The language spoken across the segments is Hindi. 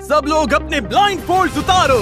सब लोग अपने ब्लाइंड फोल्ड्स उतारो।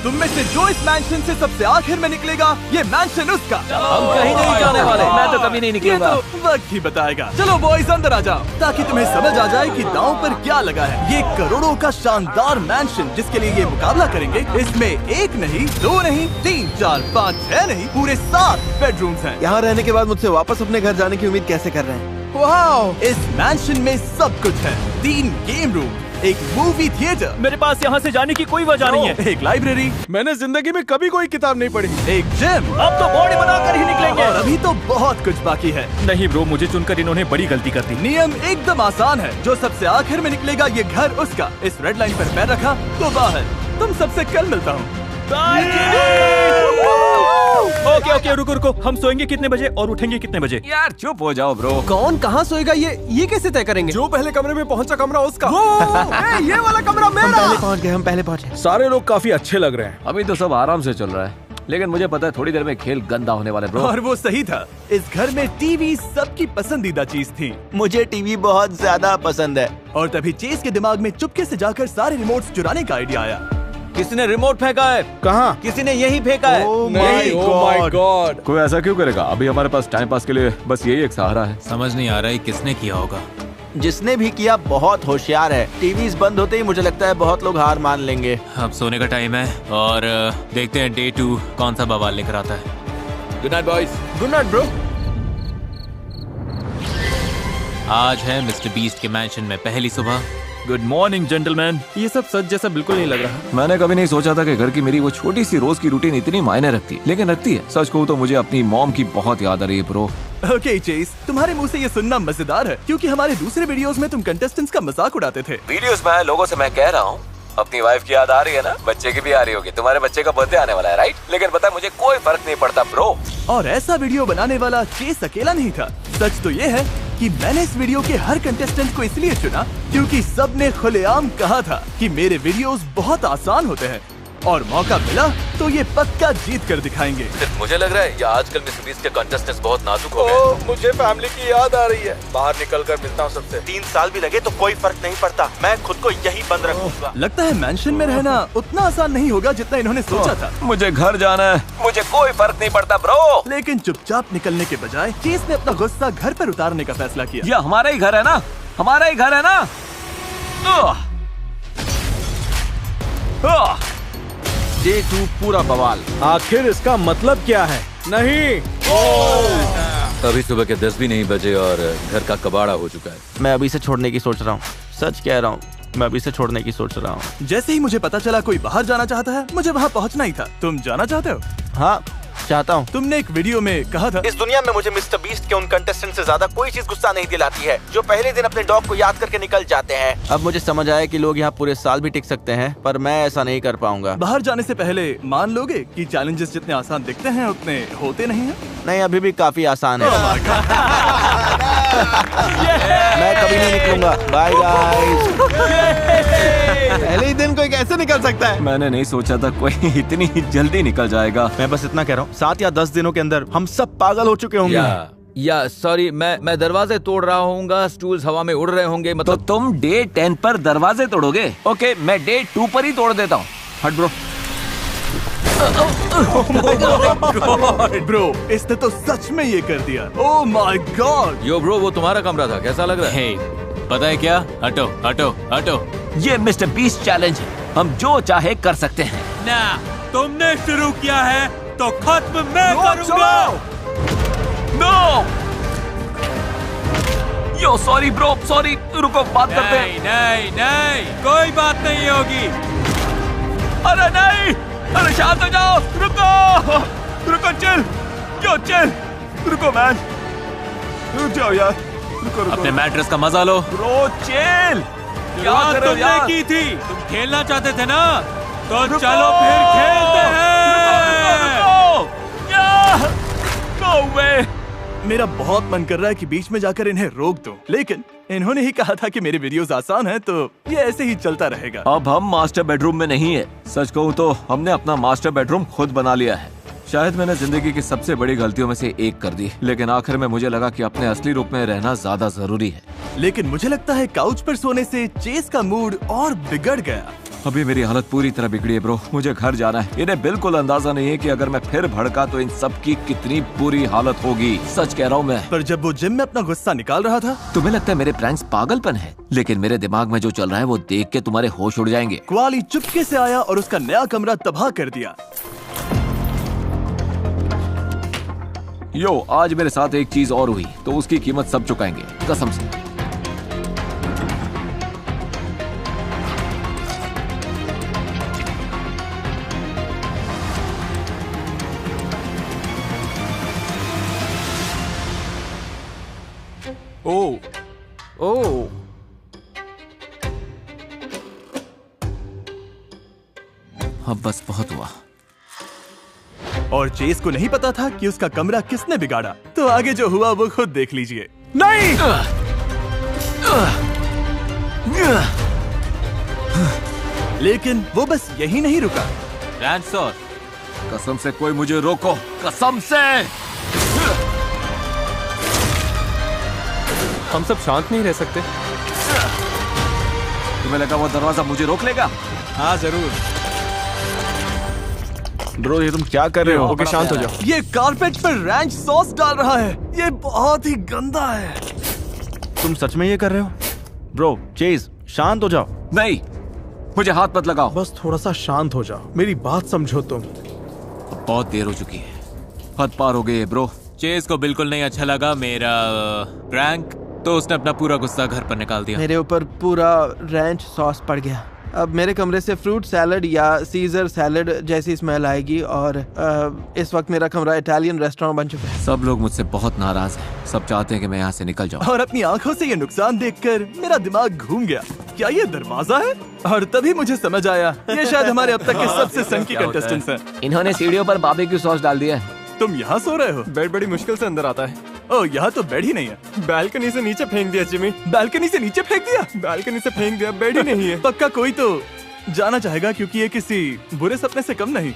तुम में से जो इस मैंशन से सबसे आखिर में निकलेगा, ये मैंशन उसका। हम कहीं नहीं जाने वाले। मैं तो कभी नहीं निकलूंगा। ये तो वक्त ही बताएगा। चलो बॉयज अंदर आ जाओ, ताकि तुम्हें समझ आ जाए कि दांव पर क्या लगा है। ये करोड़ों का शानदार मैंशन जिसके लिए ये मुकाबला करेंगे, इसमें 1 नहीं, 2 नहीं, 3, 4, 5, 6 नहीं, पूरे 7 बेडरूम्स हैं। यहाँ रहने के बाद मुझसे वापस अपने घर जाने की उम्मीद कैसे कर रहे हैं? वाओ! इस मैंशन में सब कुछ है। 3 गेम रूम, एक मूवी थिएटर, मेरे पास यहाँ से जाने की कोई वजह नहीं है। एक लाइब्रेरी, मैंने जिंदगी में कभी कोई किताब नहीं पढ़ी। एक जिम, अब तो बॉडी बनाकर ही निकलेंगे। और अभी तो बहुत कुछ बाकी है। नहीं ब्रो, मुझे चुनकर इन्होंने बड़ी गलती कर दी। नियम एकदम आसान है, जो सबसे आखिर में निकलेगा ये घर उसका। इस रेड लाइन पर पैर रखा तो बाहर। तुम सबसे कल मिलता हूँ। ओके ओके, रुको रुको, हम सोएंगे कितने बजे और उठेंगे कितने बजे? यार चुप हो जाओ ब्रो। कौन कहाँ सोएगा ये कैसे तय करेंगे? जो पहले कमरे में पहुंचा कमरा उसका। ये वाला कमरा मेरा। हम पहले पहुंच गए। सारे लोग काफी अच्छे लग रहे हैं। अभी तो सब आराम से चल रहा है, लेकिन मुझे पता है थोड़ी देर में खेल गंदा होने वाला है ब्रो। और वो सही था। इस घर में टीवी सबकी पसंदीदा चीज थी। मुझे टीवी बहुत ज्यादा पसंद है। और तभी चेस के दिमाग में चुपके से जाकर सारे रिमोट्स चुराने का आइडिया आया। किसने रिमोट फेंका है? कहाँ? किसी ने यही फेंका है। Oh my God. कोई ऐसा क्यों करेगा? अभी हमारे पास टाइम पास के लिए बस यही एक सहारा है। समझ नहीं आ रहा है किसने किया होगा। जिसने भी किया बहुत होशियार है। टीवीज बंद होते ही मुझे लगता है बहुत लोग हार मान लेंगे। अब सोने का टाइम है और देखते हैं डे 2 कौन सा बवाल लेकर आता है। Good night boys. Good night bro. आज है मिस्टर बीस्ट के मैंशन में पहली सुबह। Good morning gentleman. ये सब सच जैसा बिल्कुल नहीं लग रहा। मैंने कभी नहीं सोचा था कि घर की मेरी वो छोटी सी रोज की रूटीन इतनी मायने रखती है, लेकिन रखती है। सच कहूँ तो मुझे अपनी मॉम की बहुत याद आ रही है ब्रो। ओके चेस, तुम्हारे मुंह से ये सुनना मजेदार है, क्योंकि हमारे दूसरे वीडियोस में तुम कंटेस्टेंट्स का मजाक उड़ाते थे। वीडियोस में लोगों से मैं कह रहा हूँ, अपनी वाइफ की याद आ रही है ना, बच्चे की भी आ रही होगी। तुम्हारे बच्चे का बर्थडे आने वाला है राइट? लेकिन पता है मुझे कोई फर्क नहीं पड़ता ब्रो। और ऐसा वीडियो बनाने वाला चेस अकेला नहीं था। सच तो ये है कि मैंने इस वीडियो के हर कंटेस्टेंट को इसलिए चुना क्योंकि सबने खुलेआम कहा था कि मेरे वीडियोस बहुत आसान होते हैं, और मौका मिला तो ये पक्का जीत कर दिखाएंगे। मुझे लग रहा है ये आजकल मिस्टर बीस्ट के कंटेस्टेंट्स बहुत नाजुक हो गए। मुझे फैमिली की याद आ रही है। बाहर निकल कर मिलता हूँ सबसे। 3 साल भी लगे तो कोई फर्क नहीं पड़ता। मैं खुद को यही बंद रखूंगा। लगता है मैंशन में रहना उतना आसान नहीं होगा जितना इन्होंने सोचा था। मुझे घर जाना है, मुझे कोई फर्क नहीं पड़ता ब्रो। लेकिन चुपचाप निकलने के बजाय चेस ने अपना गुस्सा घर पर उतारने का फैसला किया। ये हमारा ही घर है ना, हमारा ही घर है ना। डे 2 पूरा बवाल। आखिर इसका मतलब क्या है? नहीं। अभी सुबह के 10 भी नहीं बजे और घर का कबाड़ा हो चुका है। मैं अभी से छोड़ने की सोच रहा हूँ। सच कह रहा हूँ, मैं अभी से छोड़ने की सोच रहा हूँ। जैसे ही मुझे पता चला कोई बाहर जाना चाहता है, मुझे वहाँ पहुँचना ही था। तुम जाना चाहते हो? हाँ चाहता हूँ। तुमने एक वीडियो में कहा था, इस दुनिया में मुझे मिस्टर बीस्ट के उन कंटेस्टेंट से ज्यादा कोई चीज गुस्सा नहीं दिलाती है जो पहले दिन अपने डॉग को याद करके निकल जाते हैं। अब मुझे समझ आया कि लोग यहाँ पूरे साल भी टिक सकते हैं, पर मैं ऐसा नहीं कर पाऊंगा। बाहर जाने से पहले मान लोगे कि चैलेंजेस जितने आसान दिखते हैं उतने होते नहीं हैं? नहीं, अभी भी काफी आसान है। मैं कभी नहीं निकलूंगा। Bye guys. पहले ही दिन कोई कैसे निकल सकता है? मैंने नहीं सोचा था कोई इतनी जल्दी निकल जाएगा। मैं बस इतना कह रहा हूँ, 7 या 10 दिनों के अंदर हम सब पागल हो चुके होंगे। या सॉरी, मैं दरवाजे तोड़ रहा हूँ, स्टूल्स हवा में उड़ रहे होंगे। तो मतलब तुम डे 10 पर दरवाजे तोड़ोगे? ओके, मैं डे 2 पर ही तोड़ देता हूँ। हट ब्रो। ब्रो, इसने तो सच में ये कर दिया। Oh my God. Yo bro, वो तुम्हारा कमरा था, कैसा लग रहा है? हे, पता है क्या? हटो हटो हटो। ये मिस्टर बीस्ट चैलेंज है, हम जो चाहे कर सकते हैं। ना, तुमने शुरू किया है तो खत्म मैं करूंगा। नो, यो सॉरी ब्रो, सॉरी। रुको, बात करते हैं। नहीं नहीं नहीं, कोई बात नहीं होगी। अरे नहीं, अरे शांत हो जाओ। रुको रुको, चिल, यो चिल, रुको मैन, रुक जाओ यार, रुको रुको। अपने मैट्रेस का मजा लो ब्रो, चिल। क्या कर रहे हो तुमने यार? की थी, तुम खेलना चाहते थे ना, तो चलो फिर खेलते हैं। नो वे। मेरा बहुत मन कर रहा है कि बीच में जाकर इन्हें रोक दूं, लेकिन इन्होंने ही कहा था कि मेरे वीडियोस आसान हैं, तो ये ऐसे ही चलता रहेगा। अब हम मास्टर बेडरूम में नहीं है। सच कहूँ तो हमने अपना मास्टर बेडरूम खुद बना लिया है। शायद मैंने जिंदगी की सबसे बड़ी गलतियों में से एक कर दी, लेकिन आखिर में मुझे लगा कि अपने असली रूप में रहना ज्यादा जरूरी है। लेकिन मुझे लगता है काउच पर सोने से चेस का मूड और बिगड़ गया। अभी मेरी हालत पूरी तरह बिगड़ी है ब्रो, मुझे घर जाना है। इन्हें बिल्कुल अंदाजा नहीं है कि अगर मैं फिर भड़का तो इन सब की कितनी बुरी हालत होगी। सच कह रहा हूँ मैं। पर जब वो जिम में अपना गुस्सा निकाल रहा था, तुम्हें लगता है मेरे प्रैंक्स पागलपन है, लेकिन मेरे दिमाग में जो चल रहा है वो देख के तुम्हारे होश उड़ जाएंगे। क्वाली चुपके से आया और उसका नया कमरा तबाह कर दिया। यो, आज मेरे साथ एक चीज और हुई तो उसकी कीमत सब चुकाएंगे, कसम से। ओह, अब बस बहुत हुआ। और चेस को नहीं पता था कि उसका कमरा किसने बिगाड़ा। तो आगे जो हुआ वो खुद देख लीजिए। नहीं! लेकिन वो बस यही नहीं रुका। रैंच सर, कसम से कोई मुझे रोको, कसम से। हम सब शांत नहीं रह सकते। तुम्हें लगा वो दरवाजा मुझे रोक लेगा? हाँ जरूर। ब्रो ये तुम क्या कर रहे हो? ओके शांत हो जाओ। ये कारपेट पर रैंच सॉस डाल रहा है। ये बहुत ही गंदा है। तुम सच में ये कर रहे हो? ब्रो चेज शांत हो जाओ। नहीं, मुझे हाथ मत लगाओ। बस थोड़ा सा शांत हो जाओ, मेरी बात समझो तुम। बहुत देर हो चुकी है, हद पार हो गई है ब्रो। चेज को बिल्कुल नहीं अच्छा लगा मेरा प्रैंक, तो उसने अपना पूरा गुस्सा घर पर निकाल दिया। मेरे ऊपर पूरा रैंच सॉस पड़ गया। अब मेरे कमरे से फ्रूट सैलड या सीजर सैलड जैसी स्मेल आएगी और इस वक्त मेरा कमरा इटालियन रेस्टोरेंट बन चुका है। सब लोग मुझसे बहुत नाराज हैं। सब चाहते हैं कि मैं यहाँ से निकल जाऊँ। और अपनी आंखों से ये नुकसान देखकर मेरा दिमाग घूम गया। क्या ये दरवाजा है? और तभी मुझे समझ आया, ये शायद हमारे अब तक के सबसे सनकी कंटेस्टेंट्स हैं। इन्होंने सीढ़ियों पर बारबेक्यू सॉस डाल दिया है। तुम यहाँ सो रहे हो? बेड बड़ी मुश्किल से अंदर आता है। ओह, यहाँ तो बेड ही नहीं है। बालकनी से नीचे फेंक दिया जिमी। बालकनी से नीचे फेंक दिया? बालकनी से फेंक दिया, बेड ही नहीं है। पक्का कोई तो जाना चाहेगा, क्योंकि ये किसी बुरे सपने से कम नहीं।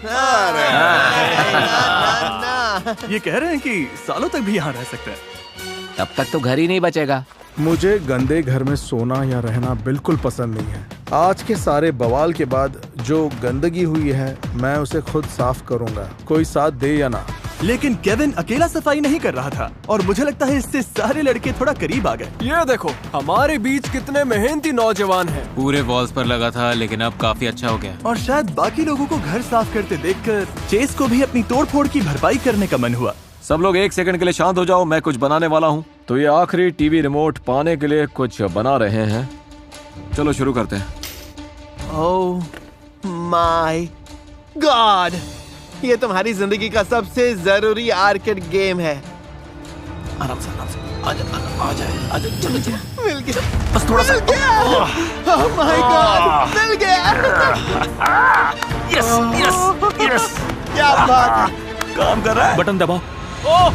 ये कह रहे हैं कि सालों तक भी यहाँ रह सकते हैं। तब तक तो घर ही नहीं बचेगा। मुझे गंदे घर में सोना या रहना बिल्कुल पसंद नहीं है। आज के सारे बवाल के बाद जो गंदगी हुई है मैं उसे खुद साफ करूंगा, कोई साथ दे या ना। लेकिन केविन अकेला सफाई नहीं कर रहा था और मुझे लगता है इससे सारे लड़के थोड़ा करीब आ गए। ये देखो हमारे बीच कितने मेहनती नौजवान हैं। पूरे वॉल्स पर लगा था, लेकिन अब काफी अच्छा हो गया। और शायद बाकी लोगों को घर साफ करते देखकर चेस को भी अपनी तोड़फोड़ की भरपाई करने का मन हुआ। सब लोग एक सेकंड के लिए शांत हो जाओ, मैं कुछ बनाने वाला हूँ। तो ये आखिरी टीवी रिमोट पाने के लिए कुछ बना रहे हैं। चलो शुरू करते हैं। ओह माय गॉड, ये तुम्हारी जिंदगी का सबसे जरूरी आर्केड गेम है। आराम से आ जाए चलो चलो। मिल गया, बस थोड़ा सा। ओह माय गॉड, मिल गया। यस यस यस, क्या बात है। काम कर रहा है। बटन दबाओ। Oh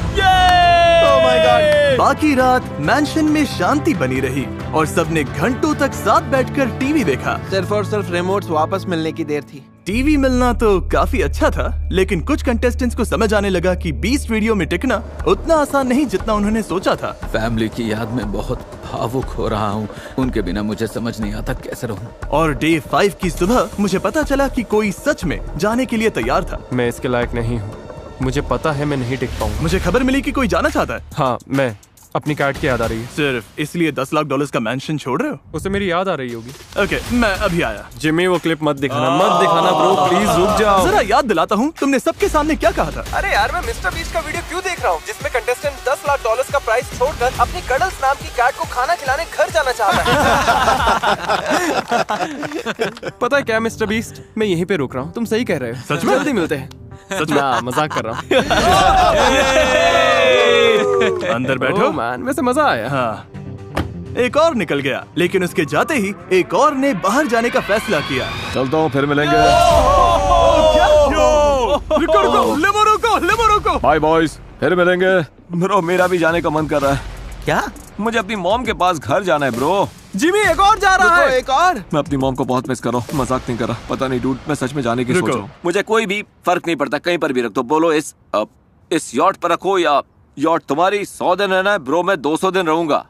my God. बाकी रात मैंशन में शांति बनी रही और सबने घंटों तक साथ बैठकर टीवी देखा। सिर्फ और सिर्फ रिमोट्स वापस मिलने की देर थी। टीवी मिलना तो काफी अच्छा था, लेकिन कुछ कंटेस्टेंट्स को समझ आने लगा कि 20 वीडियो में टिकना उतना आसान नहीं जितना उन्होंने सोचा था। फैमिली की याद में बहुत भावुक हो रहा हूँ। उनके बिना मुझे समझ नहीं आता कैसे रहूँ। और डे 5 की सुबह मुझे पता चला कि कोई सच में जाने के लिए तैयार था। मैं इसके लायक नहीं हूँ, मुझे पता है मैं नहीं टिक पाऊंगा। मुझे खबर मिली कि कोई जाना चाहता है। हाँ, मैं अपनी कैट की याद आ रही है। सिर्फ इसलिए $10 लाख का मैंशन छोड़ रहे हो? उसे मेरी याद आ रही होगी। ओके, मैं अभी आया। जिमी वो क्लिप मत दिखाना ब्रो, प्लीज रुक जाओ। जरा याद दिलाता हूँ, तुमने सबके सामने क्या कहा था? अरे यार, मैं मिस्टर बीस्ट का वीडियो क्यों देख रहा हूँ जिसमें कंटेस्टेंट $10 लाख का प्राइस छोड़कर अपनी कडल्स नाम की कैट को खाना खिलाने घर जाना चाहता है। पता है क्या मिस्टर बीस्ट, मैं यहीं पे रुक रहा हूँ। तुम सही कह रहे हो। सच में? जल्दी मिलते हैं। सच में? मजाक कर रहा हूँ। अंदर बैठो। मैन, वैसे मजा आया। हाँ, एक और निकल गया, लेकिन उसके जाते ही एक और ने बाहर जाने का फैसला किया। चलता हूँ, फिर मिलेंगे। रुको। बाय बॉयज, फिर मिलेंगे। ब्रो मेरा भी जाने का मन कर रहा है। क्या? मुझे अपनी मॉम के पास घर जाना है ब्रो। जिमी एक और जा रहा है। एक और। मैं अपनी मॉम को बहुत मिस कर रहा हूँ, मजाक नहीं कर रहा। पता नहीं डूड, मैं सच में जाने की सोच रहा हूँ। मुझे कोई भी फर्क नहीं पड़ता, कहीं पर भी रख दो। बोलो इस यॉट पर रखो या यॉट तुम्हारी। 100 दिन रहना है ब्रो, मैं 200 दिन रहूंगा।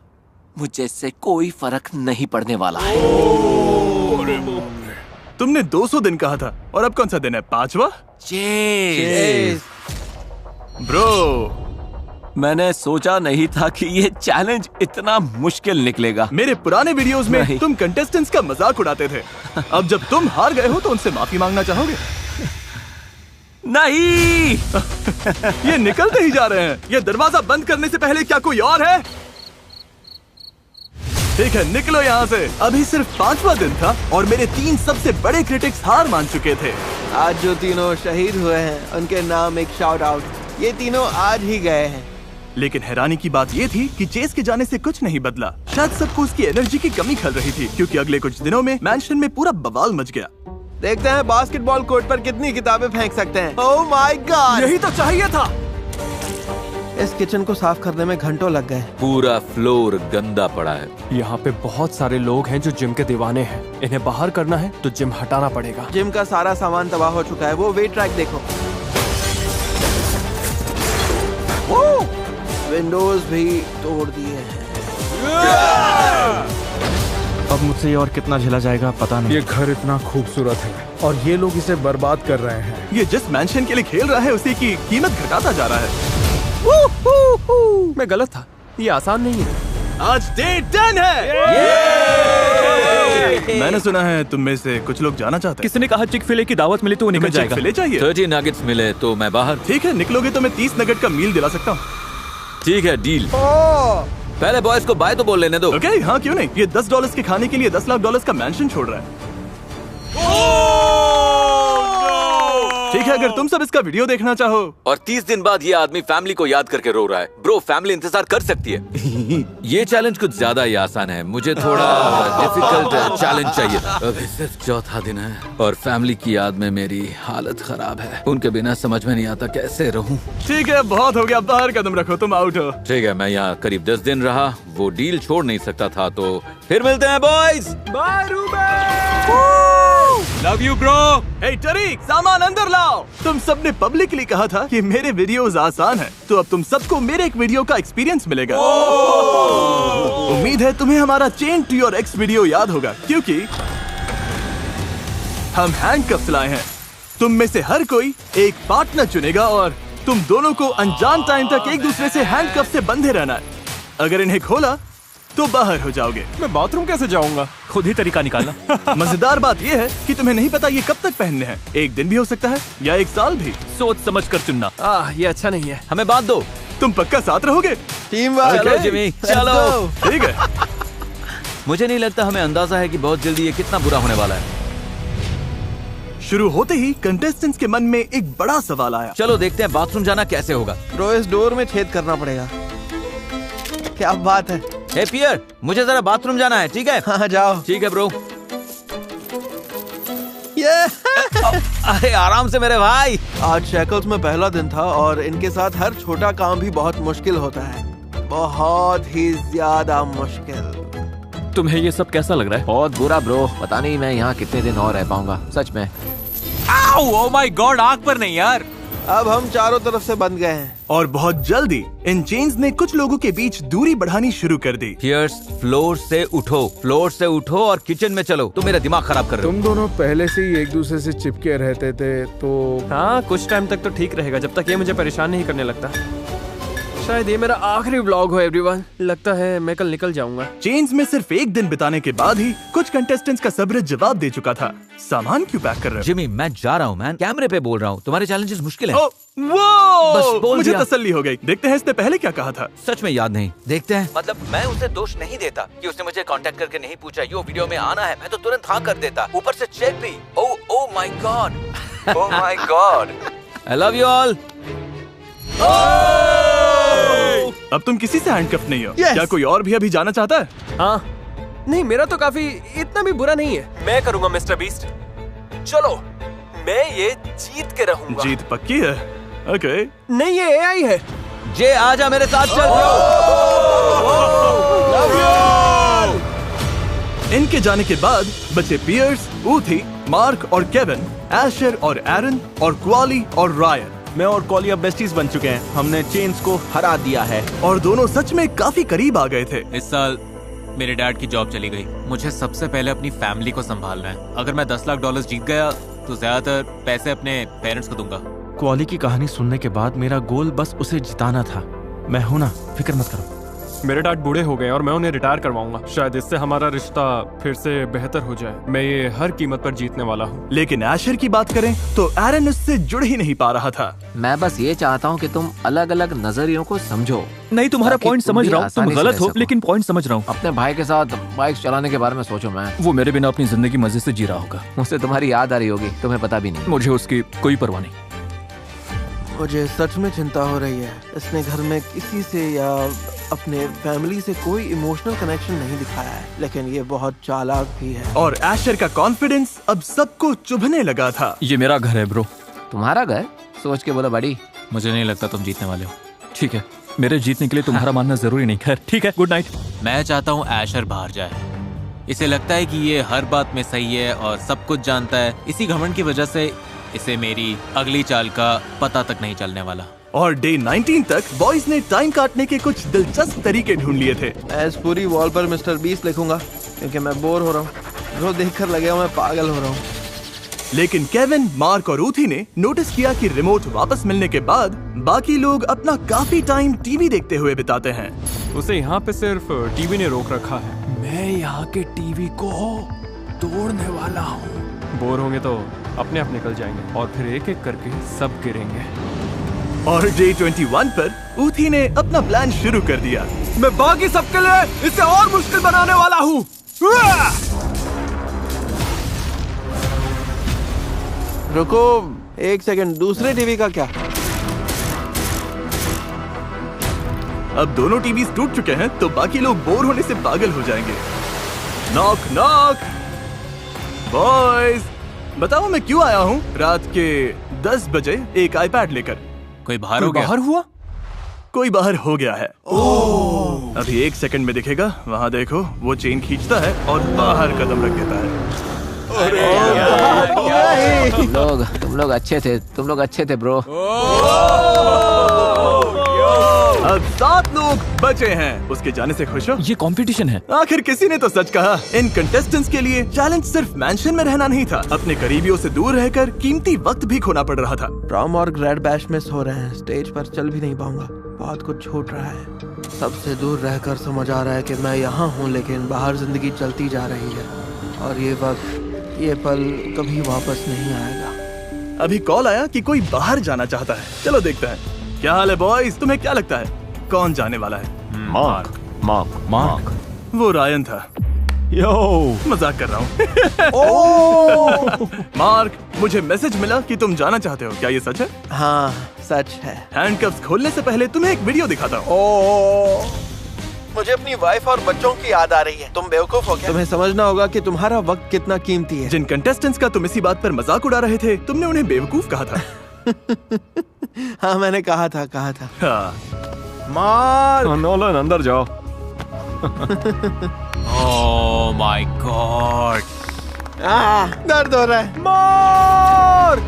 मुझे इससे कोई फर्क नहीं पड़ने वाला है। तुमने 200 दिन कहा था और अब कौन सा दिन है? 5वां? ब्रो, मैंने सोचा नहीं था कि ये चैलेंज इतना मुश्किल निकलेगा। मेरे पुराने वीडियोस में नहीं। तुम कंटेस्टेंट्स का मजाक उड़ाते थे। अब जब तुम हार गए हो तो उनसे माफी मांगना चाहोगे? नहीं। ये निकलते ही जा रहे हैं। ये दरवाजा बंद करने से पहले क्या कोई और है? ठीक है, निकलो यहाँ से। अभी सिर्फ 5वां दिन था और मेरे 3 सबसे बड़े क्रिटिक्स हार मान चुके थे। आज जो तीनों शहीद हुए हैं उनके नाम एक शाउट आउट। ये तीनों आज ही गए हैं। लेकिन हैरानी की बात ये थी कि चेस के जाने से कुछ नहीं बदला। शायद सबको उसकी एनर्जी की कमी खल रही थी, क्योंकि अगले कुछ दिनों में मैंशन में पूरा बवाल मच गया। देखते हैं बास्केटबॉल कोर्ट पर कितनी किताबें फेंक सकते हैं। ओह माय गॉड, यही तो चाहिए था। इस किचन को साफ करने में घंटों लग गए। पूरा फ्लोर गंदा पड़ा है। यहाँ पे बहुत सारे लोग हैं जो जिम के दीवाने हैं। इन्हें बाहर करना है तो जिम हटाना पड़ेगा। जिम का सारा सामान तबाह हो चुका है। वो वेट ट्रैक देखो। विंडोज भी तोड़ दिए हैं। अब मुझसे ये और कितना झेला जाएगा पता नहीं। ये घर इतना खूबसूरत है और ये लोग इसे बर्बाद कर रहे हैं। ये जिस मैंशन के लिए खेल रहा है उसी की कीमत घटाता जा रहा है। मैं गलत था, ये आसान नहीं है। आज डे 10 है। मैंने सुना है तुम में से कुछ लोग जाना चाहते हैं। किसी ने कहा चिक फिले की दावत मिली तो वो निकल जाएगा। फिले चाहिए? 30 नगेट्स मिले तो मैं बाहर। ठीक है, निकलोगे तो मैं 30 नगेट का मील दिला सकता हूँ। ठीक है, डील। पहले बॉयज को बाय तो बोल लेने दो। ओके, हाँ क्यों नहीं। ये $10 के खाने के लिए $10 लाख का मैंशन छोड़ रहा है। ठीक है, अगर तुम सब इसका वीडियो देखना चाहो। और 30 दिन बाद ये आदमी फैमिली को याद करके रो रहा है। ब्रो, फैमिली इंतजार कर सकती है। ये चैलेंज कुछ ज्यादा ही आसान है। मुझे थोड़ा डिफिकल्ट चैलेंज चाहिए। अभी सिर्फ 4था दिन है और फैमिली की याद में मेरी हालत खराब है। उनके बिना समझ में नहीं आता कैसे रहूं। ठीक है, बहुत हो गया। बाहर कदम रखो, तुम आउट हो। ठीक है, मैं यहाँ करीब 10 दिन रहा। वो डील छोड़ नहीं सकता था, तो फिर मिलते हैं boys. Bye Reuben. Love you bro. Hey Tareq, सामान अंदर लाओ। तुम सबने पब्लिकली कहा था कि मेरे वीडियोस आसान हैं, तो अब तुम सबको मेरे एक वीडियो का एक्सपीरियंस मिलेगा। उम्मीद है तुम्हें हमारा chain to your ex video याद होगा, क्योंकि हम हैंडकफ्स लाए हैं। तुम में से हर कोई एक पार्टनर चुनेगा और तुम दोनों को अनजान टाइम तक एक दूसरे से हैंडकफ से बंधे रहना है। अगर इन्हें खोला तो बाहर हो जाओगे। मैं बाथरूम कैसे जाऊंगा? खुद ही तरीका निकालना। मजेदार बात यह है कि तुम्हें नहीं पता ये कब तक पहनने हैं। एक दिन भी हो सकता है या 1 साल भी। सोच समझ कर चुनना। ये अच्छा नहीं है। हमें बात दो। तुम पक्का साथ रहोगे? Team work. चलो जिमी, चलो। ठीक है। मुझे नहीं लगता हमें अंदाजा है कि बहुत जल्दी ये कितना बुरा होने वाला है। शुरू होते ही कंटेस्टेंट्स के मन में एक बड़ा सवाल आया। चलो देखते हैं बाथरूम जाना कैसे होगा। ब्रो, इस डोर में छेद करना पड़ेगा। क्या बात है। हे पियर, मुझे जरा बाथरूम जाना है, ठीक है? हाँ जाओ। ठीक है ब्रो। ये अरे आराम से मेरे भाई। आज शैकल्स में पहला दिन था और इनके साथ हर छोटा काम भी बहुत मुश्किल होता है। बहुत ही ज्यादा मुश्किल। तुम्हें ये सब कैसा लग रहा है? बहुत बुरा ब्रो, पता नहीं मैं यहाँ कितने दिन और रह पाऊंगा, सच में। ओह माय गॉड, आग पर नहीं यार। अब हम चारों तरफ से बंध गए हैं और बहुत जल्दी इन चेन्स ने कुछ लोगों के बीच दूरी बढ़ानी शुरू कर दी। पियर्स, फ्लोर से उठो और किचन में चलो। तुम मेरा दिमाग खराब कर रहे हो। तुम दोनों पहले से ही एक दूसरे से चिपके रहते थे, तो हाँ, कुछ टाइम तक तो ठीक रहेगा, जब तक ये मुझे परेशान नहीं करने लगता। शायद ये मेरा आखिरी व्लॉग हो एवरीवन। लगता है मैं कल निकल जाऊंगा। चेन्स में सिर्फ एक दिन बिताने के बाद ही कुछ कंटेस्टेंट्स का सब्र जवाब दे चुका था। सामान क्यों पैक कर रहे हो? जिमी, मैं जा रहा हूँ मैन, कैमरे पे बोल रहा हूँ। तुम्हारे चैलेंजेस मुश्किल हैं। ओ, वो बस बोल मुझे दिया। तसल्ली हो गई। देखते हैं इसने पहले क्या कहा था। सच में याद नहीं। देखते हैं। मतलब मैं उसे दोष नहीं देता कि उसने मुझे कांटेक्ट करके नहीं पूछा यो वीडियो में आना है। मैं तो तुरंत हाँ कर देता। ऊपर से चेक भी। Oh my God. Oh my God. I love you all. अब तुम किसी से हैंडकफ नहीं हो। Yes. क्या कोई और भी अभी जाना चाहता है? हाँ, नहीं, मेरा तो काफी इतना भी बुरा नहीं है। मैं करूंगा मिस्टर बीस्ट। चलो, मैं ये जीत के रहूंगा। जीत पक्की है? ओके। नहीं, ये एआई है। जे आजा मेरे साथ चल। इनके जाने के बाद बचे पियर्स, ऊथी, मार्क और केविन, एशर और एरन और क्वाली और रायन। मैं और कॉली अब बेस्टीज बन चुके हैं। हमने चेन्स को हरा दिया है और दोनों सच में काफी करीब आ गए थे। इस साल मेरे डैड की जॉब चली गई। मुझे सबसे पहले अपनी फैमिली को संभालना है। अगर मैं $10 लाख जीत गया तो ज्यादातर पैसे अपने पेरेंट्स को दूंगा। क्वाली की कहानी सुनने के बाद मेरा गोल बस उसे जिताना था। मैं हूं ना, फिक्र मत करो। मेरे डैड बूढ़े हो गए और मैं उन्हें रिटायर करवाऊंगा। शायद इससे हमारा रिश्ता फिर से बेहतर हो जाए। मैं ये हर कीमत पर जीतने वाला हूँ। लेकिन एशर की बात करें तो एरन उससे जुड़ ही नहीं पा रहा था। मैं बस ये चाहता हूँ कि तुम अलग अलग नजरियों को समझो। नहीं, तुम्हारा पॉइंट समझ रहा हूँ। तुम गलत हो, लेकिन पॉइंट समझ रहा हूँ। अपने भाई के साथ बाइक चलाने के बारे में सोचो। मैं वो मेरे बिना अपनी जिंदगी मजे से जी रहा होगा। मुझसे तुम्हारी याद आ रही होगी, तुम्हें पता भी नहीं। मुझे उसकी कोई परवाह नहीं। मुझे सच में चिंता हो रही है। इसने घर में किसी से या अपने फैमिली से कोई इमोशनल कनेक्शन नहीं दिखाया है, लेकिन ये बहुत चालाक भी है। और एशर का कॉन्फिडेंस अब सबको चुभने लगा था। ये मेरा घर है ब्रो। तुम्हारा घर? सोच के बोलो बड़ी। मुझे नहीं लगता तुम जीतने वाले हो। ठीक है, मेरे जीतने के लिए तुम्हारा मानना जरूरी नहीं। खैर ठीक है, गुड नाइट। मैं चाहता हूँ एशर बाहर जाए। इसे लगता है कि ये हर बात में सही है और सब कुछ जानता है। इसी घमंड की वजह से इसे मेरी अगली चाल का पता तक नहीं चलने वाला। और डे 19 तक बॉयज ने टाइम काटने के कुछ दिलचस्प तरीके ढूंढ लिए थे। मैं इस पूरी वॉल पर मिस्टर बीस्ट लिखूंगा क्योंकि मैं बोर हो रहा हूँ। रोज देखकर लगे मैं पागल हो रहा हूँ। लेकिन केविन, मार्क और ऊथी ने नोटिस किया कि रिमोट वापस मिलने के बाद बाकी लोग अपना काफी टाइम टीवी देखते हुए बिताते हैं। उसे यहाँ पे सिर्फ टीवी ने रोक रखा है। मैं यहाँ के टीवी को तोड़ने वाला हूँ। बोर होंगे तो अपने आप निकल जाएंगे और फिर एक एक करके सब गिरेंगे। और डे 21 पर ऊथी ने अपना प्लान शुरू कर दिया। मैं बाकी सबके लिए इसे और मुश्किल बनाने वाला हूँ। रुको एक सेकंड, दूसरे टीवी का क्या? अब दोनों टीवी टूट चुके हैं तो बाकी लोग बोर होने से पागल हो जाएंगे। Knock knock. बॉयज, बताओ मैं क्यों आया हूँ रात के 10 बजे एक आईपैड लेकर? कोई बाहर हो गया? बाहर हुआ? कोई बाहर हो गया है। अभी 1 सेकंड में दिखेगा। वहाँ देखो, वो चेन खींचता है और बाहर कदम रख देता है। तुम लोग अच्छे थे ब्रो। अब 7 लोग बचे हैं। उसके जाने से खुश हो? ये कंपटीशन है। आखिर किसी ने तो सच कहा। इन कंटेस्टेंट्स के लिए चैलेंज सिर्फ मैंशन में रहना नहीं था, अपने करीबियों से दूर रहकर कीमती वक्त भी खोना पड़ रहा था। प्रॉम और ग्रैड बैश मिस हो रहे हैं। स्टेज पर चल भी नहीं पाऊंगा। बहुत कुछ छूट रहा है। सबसे दूर रहकर समझ आ रहा है कि मैं यहाँ हूँ, लेकिन बाहर जिंदगी चलती जा रही है और ये वक्त, ये पल कभी वापस नहीं आएगा। अभी कॉल आया कि कोई बाहर जाना चाहता है। चलो देखते हैं। क्या हाल है बॉयज? तुम्हें क्या लगता है कौन जाने वाला है? मार्क। वो रायन था। यो, मजाक कर रहा हूँ। मार्क, मुझे मैसेज मिला कि तुम जाना चाहते हो। क्या ये सच है? हाँ सच है। हैंडकफ्स खोलने से पहले तुम्हें एक वीडियो दिखाता हूँ। मुझे अपनी वाइफ और बच्चों की याद आ रही है। तुम बेवकूफ हो क्या? तुम्हें समझना होगा कि तुम्हारा वक्त कितना कीमती है। जिन कंटेस्टेंट्स का तुम इसी बात पर मजाक उड़ा रहे थे, तुमने उन्हें बेवकूफ कहा था। हाँ मैंने कहा था। हाँ। मार्क, नोलन अंदर जाओ। ओह माय गॉड, दर्द हो रहा है। मार्क।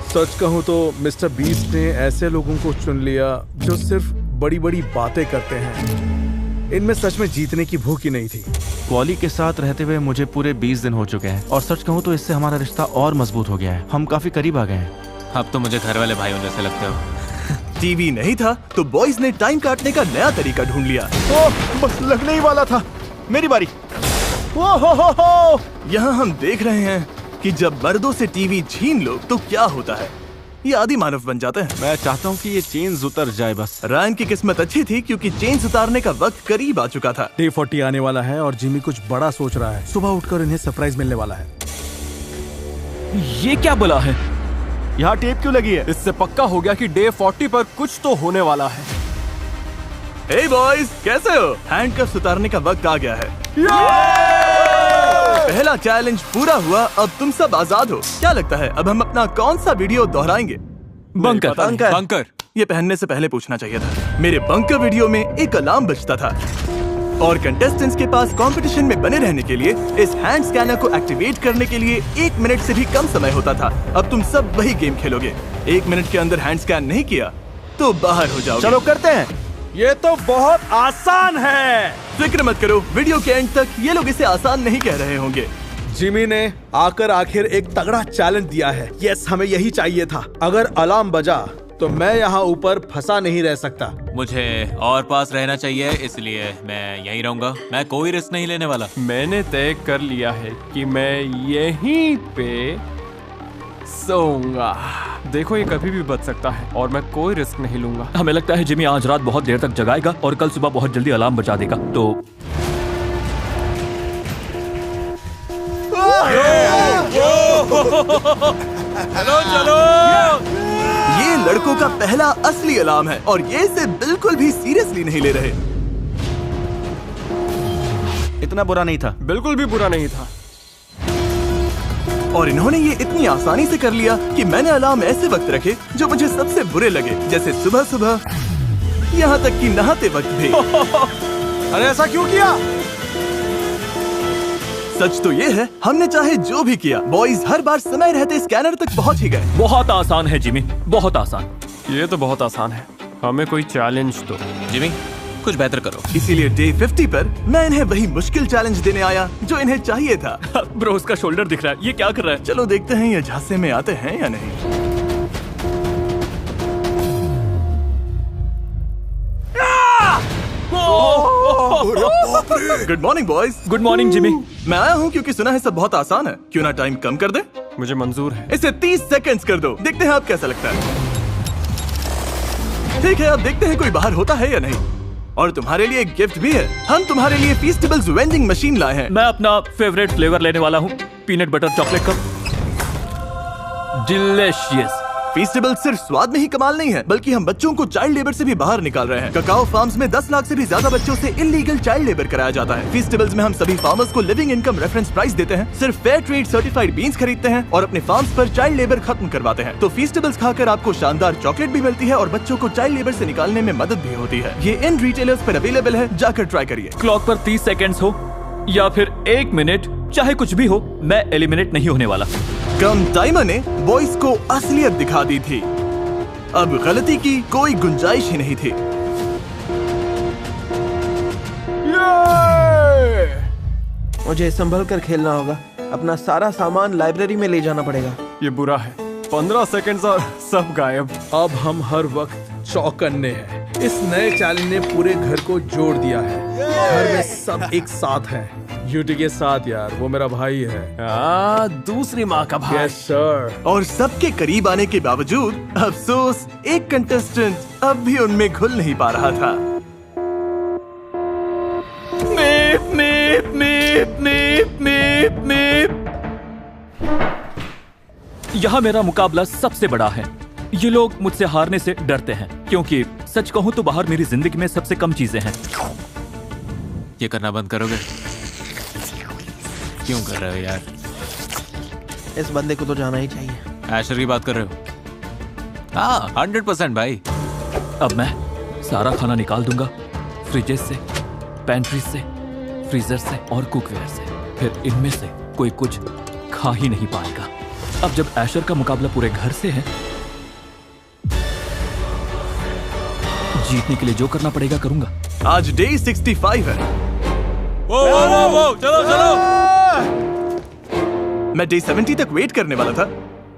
सच कहूँ तो मिस्टर बीस्ट ने ऐसे लोगों को चुन लिया जो सिर्फ बड़ी बड़ी बातें करते हैं। इनमें सच में जीतने की भूख ही नहीं थी। क्वाली के साथ रहते हुए मुझे पूरे 20 दिन हो चुके हैं और सच कहूँ तो इससे हमारा रिश्ता और मजबूत हो गया है। हम काफी करीब आ गए हैं। अब तो मुझे घर वाले भाइयों जैसे लगते हो। टीवी नहीं था तो बॉयज ने टाइम काटने का नया तरीका ढूंढ लिया। बस लगने ही वाला था। मेरी बारी। हो। यहाँ हम देख रहे हैं कि जब मर्दों से टीवी छीन लो तो क्या होता है। ये आदि मानव बन जाते हैं। मैं चाहता हूँ कि ये चेन्स उतर जाए बस। रायन की किस्मत अच्छी थी क्योंकि चेन्स उतारने का वक्त करीब आ चुका था। डे 40 आने वाला है और जिमी कुछ बड़ा सोच रहा है। सुबह उठकर इन्हें सरप्राइज मिलने वाला है। ये क्या बुला है? यहाँ टेप क्यों लगी है? इससे पक्का हो गया कि डे 40 पर कुछ तो होने वाला है। हे बॉयज, कैसे हो? हैंडकफ्स उतारने का वक्त आ गया है। पहला चैलेंज पूरा हुआ। अब तुम सब आजाद हो। क्या लगता है अब हम अपना कौन सा वीडियो दोहराएंगे? बंकर। ये पहनने से पहले पूछना चाहिए था। मेरे बंकर वीडियो में एक अलार्म बजता था और कंटेस्टेंट्स के पास कंपटीशन में बने रहने के लिए इस हैंड स्कैनर को एक्टिवेट करने के लिए 1 मिनट से भी कम समय होता था। अब तुम सब वही गेम खेलोगे। 1 मिनट के अंदर हैंड स्कैन नहीं किया तो बाहर हो जाओगे। चलो करते हैं। ये तो बहुत आसान है। फिक्र मत करो, वीडियो के एंड तक ये लोग इसे आसान नहीं कह रहे होंगे। जिमी ने आकर आखिर एक तगड़ा चैलेंज दिया है। यस, हमें यही चाहिए था। अगर अलार्म बजा तो मैं यहाँ ऊपर फंसा नहीं रह सकता। मुझे और पास रहना चाहिए, इसलिए मैं यहीं रहूंगा। मैं कोई रिस्क नहीं लेने वाला। मैंने तय कर लिया है कि मैं यहीं पे सोऊंगा। देखो, ये कभी भी बच सकता है और मैं कोई रिस्क नहीं लूंगा। हमें लगता है जिमी आज रात बहुत देर तक जगाएगा और कल सुबह बहुत जल्दी अलार्म बजा देगा। तो चलो चलो। ये लड़कों का पहला असली अलार्म है और ये इसे बिल्कुल भी सीरियसली नहीं ले रहे। इतना बुरा नहीं था। बिल्कुल भी बुरा नहीं था। और इन्होंने ये इतनी आसानी से कर लिया कि मैंने अलार्म ऐसे वक्त रखे जो मुझे सबसे बुरे लगे, जैसे सुबह सुबह, यहाँ तक कि नहाते वक्त भी। अरे ऐसा क्यों किया? सच तो ये है, हमने चाहे जो भी किया, बॉयज हर बार समय रहते स्कैनर तक पहुंच ही गए। बहुत आसान है जिमी, बहुत आसान। ये तो बहुत आसान है। हमें कोई चैलेंज दो। जिमी, कुछ बेहतर करो। इसीलिए डे 50 पर मैं इन्हें वही मुश्किल चैलेंज देने आया जो इन्हें चाहिए था। ब्रो, उसका शोल्डर दिख रहा है। ये क्या कर रहा है? चलो देखते हैं ये झांसे में आते हैं या नहीं। Good morning boys. Good morning Jimmy. मैं आया हूँ क्योंकि सुना है सब बहुत आसान है। क्यों ना टाइम कम कर दे? मुझे मंजूर है। इसे 30 सेकंड्स कर दो। देखते हैं आप कैसा लगता है। ठीक है, अब देखते हैं कोई बाहर होता है या नहीं। और तुम्हारे लिए एक गिफ्ट भी है। हम तुम्हारे लिए फीस्टेबल्स वेंडिंग मशीन लाए हैं। मैं अपना फेवरेट फ्लेवर लेने वाला हूँ, पीनट बटर चॉकलेट का। डिलीशियस। फीस्टेबल सिर्फ स्वाद में ही कमाल नहीं है, बल्कि हम बच्चों को चाइल्ड लेबर से भी बाहर निकाल रहे हैं। ककाओ फार्म्स में 10 लाख से भी ज्यादा बच्चों से इलीगल चाइल्ड लेबर कराया जाता है। फीस्टेबल्स में हम सभी फार्मर्स को लिविंग इनकम रेफरेंस प्राइस देते हैं, सिर्फ फेयर ट्रेड सर्टिफाइड बीन्स खरीदते हैं और अपने फार्म्स पर चाइल्ड लेबर खत्म करवाते हैं। तो फीस्टेबल्स खाकर आपको शानदार चॉकलेट भी मिलती है और बच्चों को चाइल्ड लेबर से निकालने में मदद भी होती है। ये इन रिटेलर्स पर अवेलेबल है, जाकर ट्राई करिए। क्लॉक पर 30 सेकेंड्स हो या फिर 1 मिनट, चाहे कुछ भी हो, मैं एलिमिनेट नहीं होने वाला। कम टाइमर ने बॉयज को असलियत दिखा दी थी। अब गलती की कोई गुंजाइश ही नहीं थी। मुझे संभल कर खेलना होगा। अपना सारा सामान लाइब्रेरी में ले जाना पड़ेगा। ये बुरा है। 15 सेकंड्स और सब गायब। अब हम हर वक्त चौकन्ने हैं। इस नए चैलेंज ने पूरे घर को जोड़ दिया है। घर में सब एक साथ हैं। यूटी के साथ यार, वो मेरा भाई है। दूसरी माँ का भाई। Yes sir. और सबके करीब आने के बावजूद अफसोस, एक कंटेस्टेंट अब भी उनमें घुल नहीं पा रहा था। मीप मीप मीप मीप मीप मीप। यहाँ मेरा मुकाबला सबसे बड़ा है। ये लोग मुझसे हारने से डरते हैं, क्योंकि सच कहूँ तो बाहर मेरी जिंदगी में सबसे कम चीजें हैं। ये करना बंद करोगे? क्यों कर रहे हो यार? इस बंदे को तो जाना ही चाहिए। ऐशर की बात कर रहे हो? हाँ, 100% भाई। अब मैं सारा खाना निकाल दूंगा, फ्रिजेस से, पैंट्रीज से, फ्रीजर से और कुकवेयर से। फिर इनमें से कोई कुछ खा ही नहीं पाएगा। अब जब ऐशर का मुकाबला पूरे घर से है, जीतने के लिए जो करना पड़ेगा करूंगा। आज डे 65 है। चलो चलो। मैं डे 70 तक वेट करने वाला था,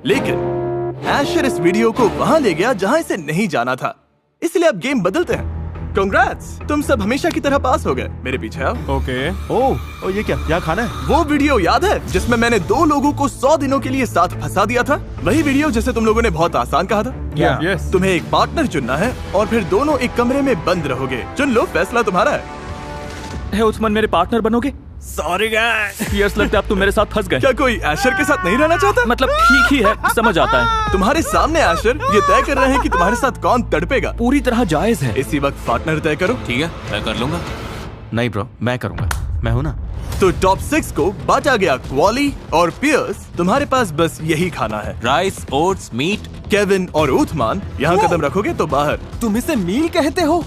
लेकिन ऐशर इस वीडियो को वहां ले गया जहां इसे नहीं जाना था। इसलिए अब गेम बदलते हैं। कांग्रेट्स, तुम सब हमेशा की तरह पास हो गए। मेरे पीछे आओ। ओके। ओ ये क्या? यहाँ खाना है? वो वीडियो याद है जिसमें मैंने 2 लोगों को 100 दिनों के लिए साथ फंसा दिया था? वही वीडियो जिसे तुम लोगों ने बहुत आसान कहा था। यस। तुम्हें एक पार्टनर चुनना है और फिर दोनों एक कमरे में बंद रहोगे। चुन लो, फैसला तुम्हारा है। उस्मान, मेरे पार्टनर बनोगे? Sorry guys. यस, लगता है अब तुम मेरे साथ फंस गए। क्या कोई ऐशर के साथ नहीं रहना चाहता? मतलब ठीक ही है, समझ आता है। तुम्हारे सामने ऐशर ये तय कर रहे हैं कि तुम्हारे साथ कौन तड़पेगा। पूरी तरह जायज है। इसी वक्त पार्टनर तय करो। ठीक है, मैं कर लूंगा। नहीं ब्रो, मैं करूंगा। मैं हूं ना। तो टॉप 6 को बांटा गया। क्वाली और पियर्स, तुम्हारे पास बस यही खाना है। Rice, oats, meet. केविन और उथमान, यहाँ कदम रखोगे तो बाहर। तुम इसे मील कहते हो?